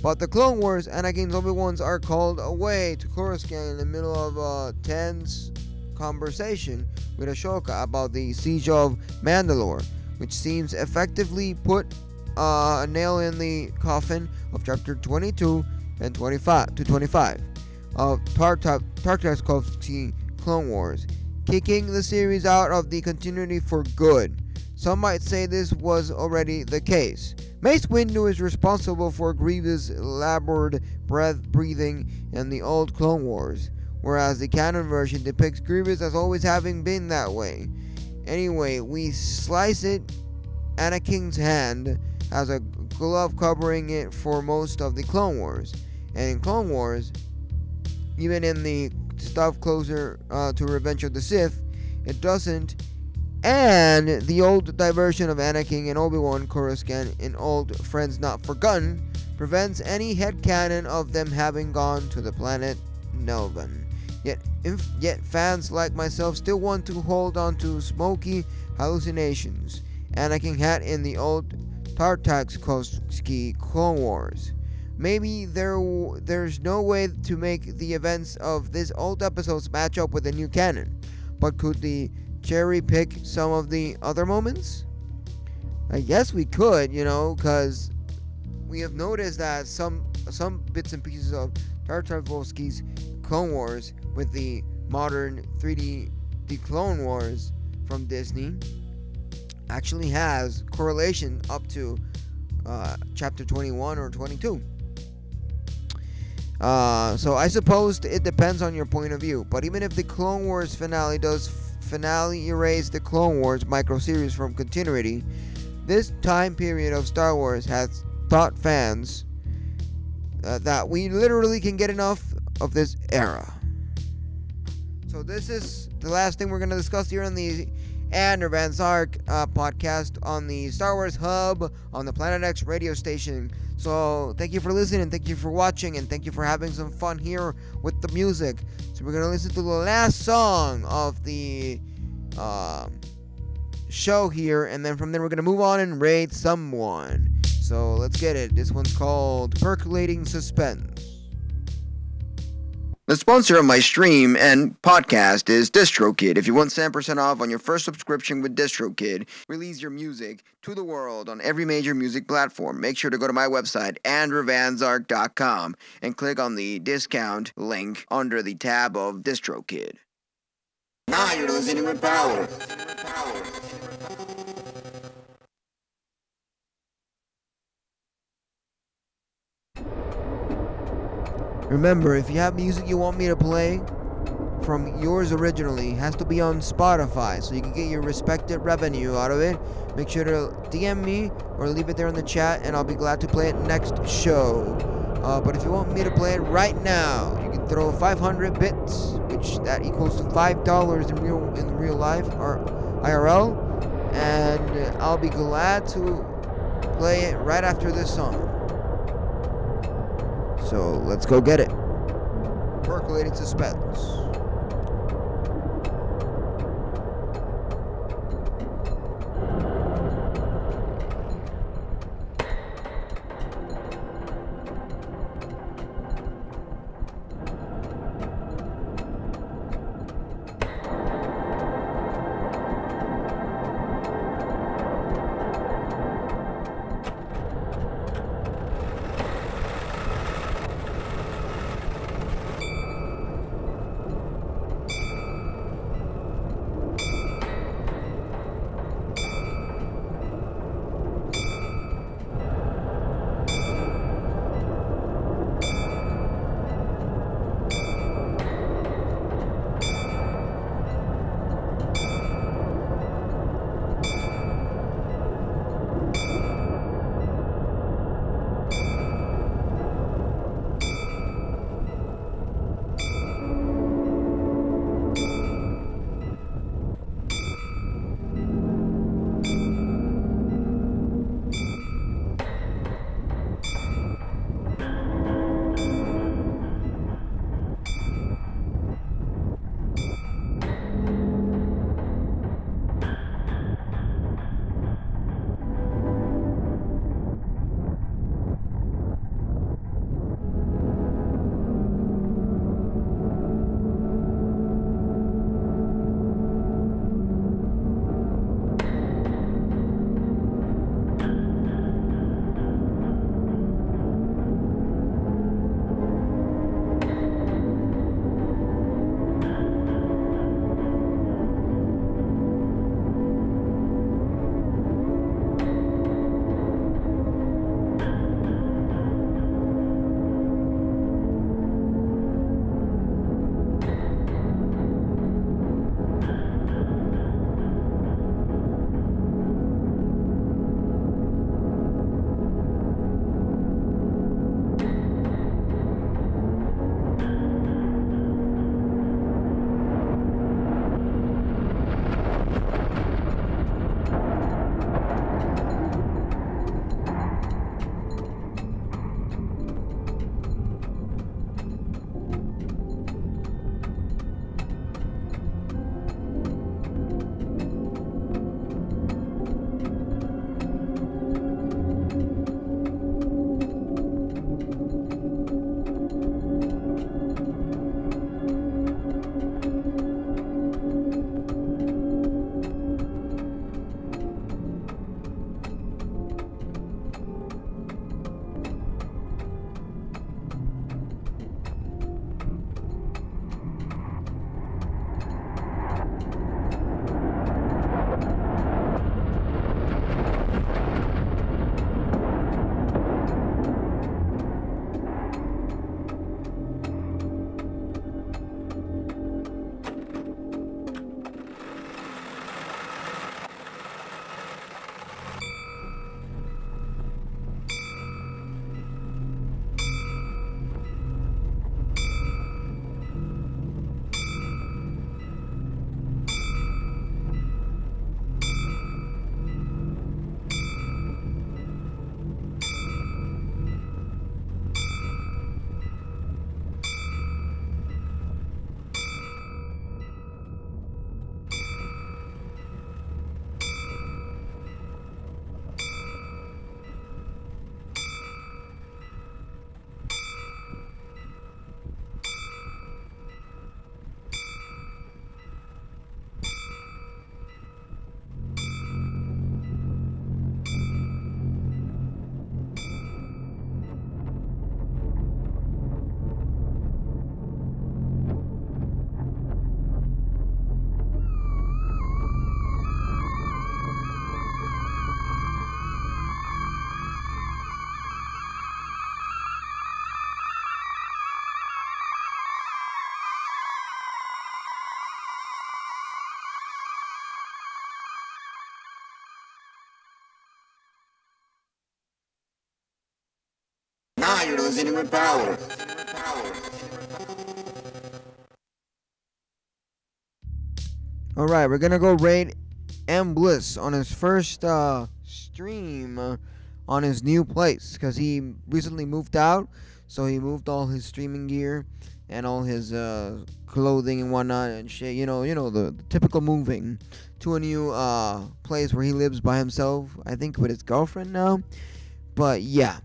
But the Clone Wars, Anakin's Obi-Wans are called away to Coruscant in the middle of a tense conversation with Ashoka about the siege of Mandalore, which seems effectively put a nail in the coffin of chapter 22 and 25 of Tartakovsky Clone Wars, kicking the series out of the continuity for good. Some might say this was already the case. Mace Windu is responsible for Grievous' labored breathing in the old Clone Wars, whereas the canon version depicts Grievous as always having been that way. Anyway, we slice it. Anakin's hand has a glove covering it for most of the Clone Wars. And in Clone Wars, even in the stuff closer to Revenge of the Sith, it doesn't. And the old diversion of Anakin and Obi-Wan Coruscant in Old Friends Not Forgotten prevents any headcanon of them having gone to the planet Nelvin. Yet fans like myself still want to hold on to smoky hallucinations Anakin had in the old Tartakovsky Clone Wars. Maybe there's no way to make the events of these old episodes match up with the new canon, but could the cherry pick some of the other moments? I guess we could, because we have noticed that some bits and pieces of Tartakovsky's Clone Wars with the modern 3D The Clone Wars from Disney actually has correlation up to chapter 21 or 22. So I suppose it depends on your point of view, but even if the Clone Wars finale erase the Clone Wars micro-series from continuity, this time period of Star Wars has taught fans that we literally can get enough of this era. So this is the last thing we're going to discuss here on the Andrew Van Zark podcast on the Star Wars Hub on the Planet X radio station. So thank you for listening, thank you for watching, and thank you for having some fun here with the music. So we're going to listen to the last song of the show here, and then from there we're going to move on and rate someone. So let's get it. This one's called Percolating Suspense. The sponsor of my stream and podcast is DistroKid. If you want 10% off on your first subscription with DistroKid, release your music to the world on every major music platform. Make sure to go to my website, andrewvanzark.com, and click on the discount link under the tab of DistroKid. Now you're listening with power. Remember, if you have music you want me to play from yours originally, it has to be on Spotify so you can get your respected revenue out of it. Make sure to DM me or leave it there in the chat, and I'll be glad to play it next show. But if you want me to play it right now, you can throw 500 bits, which that equals to $5 in real life or IRL, and I'll be glad to play it right after this song. So let's go get it. Percolating Suspense. buzzing with power. Alright, we're gonna go rate M Bliss on his first stream on his new place, because he recently moved out, so he moved all his streaming gear and all his clothing and whatnot and shit, the typical moving to a new place where he lives by himself, I think with his girlfriend now. But yeah,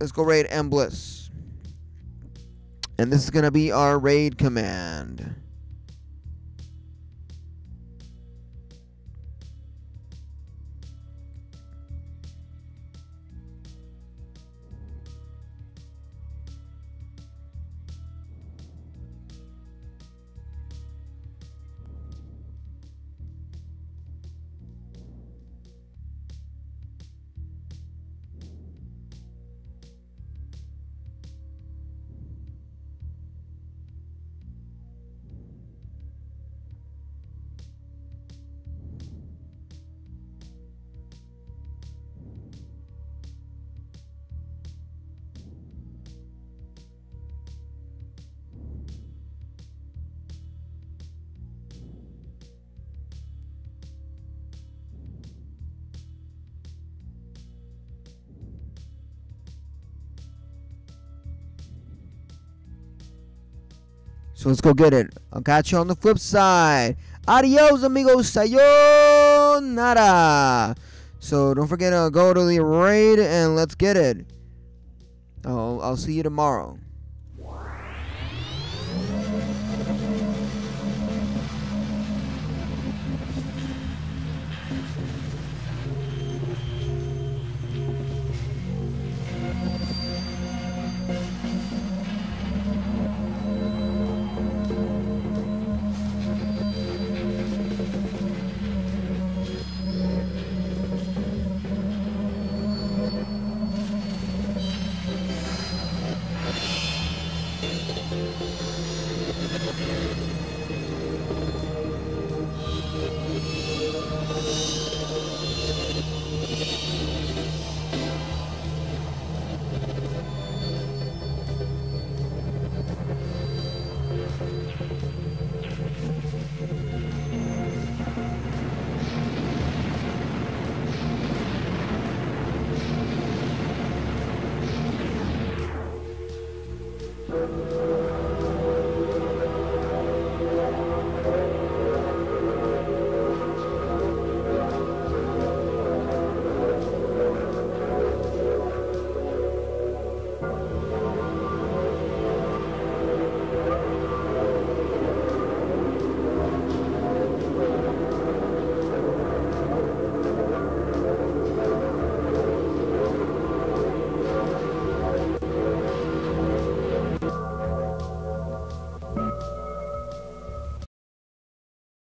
let's go raid M Bliss, and this is gonna be our raid command. So let's go get it. I'll catch you on the flip side. Adios, amigos. Sayonara. So don't forget to go to the raid and let's get it. I'll see you tomorrow.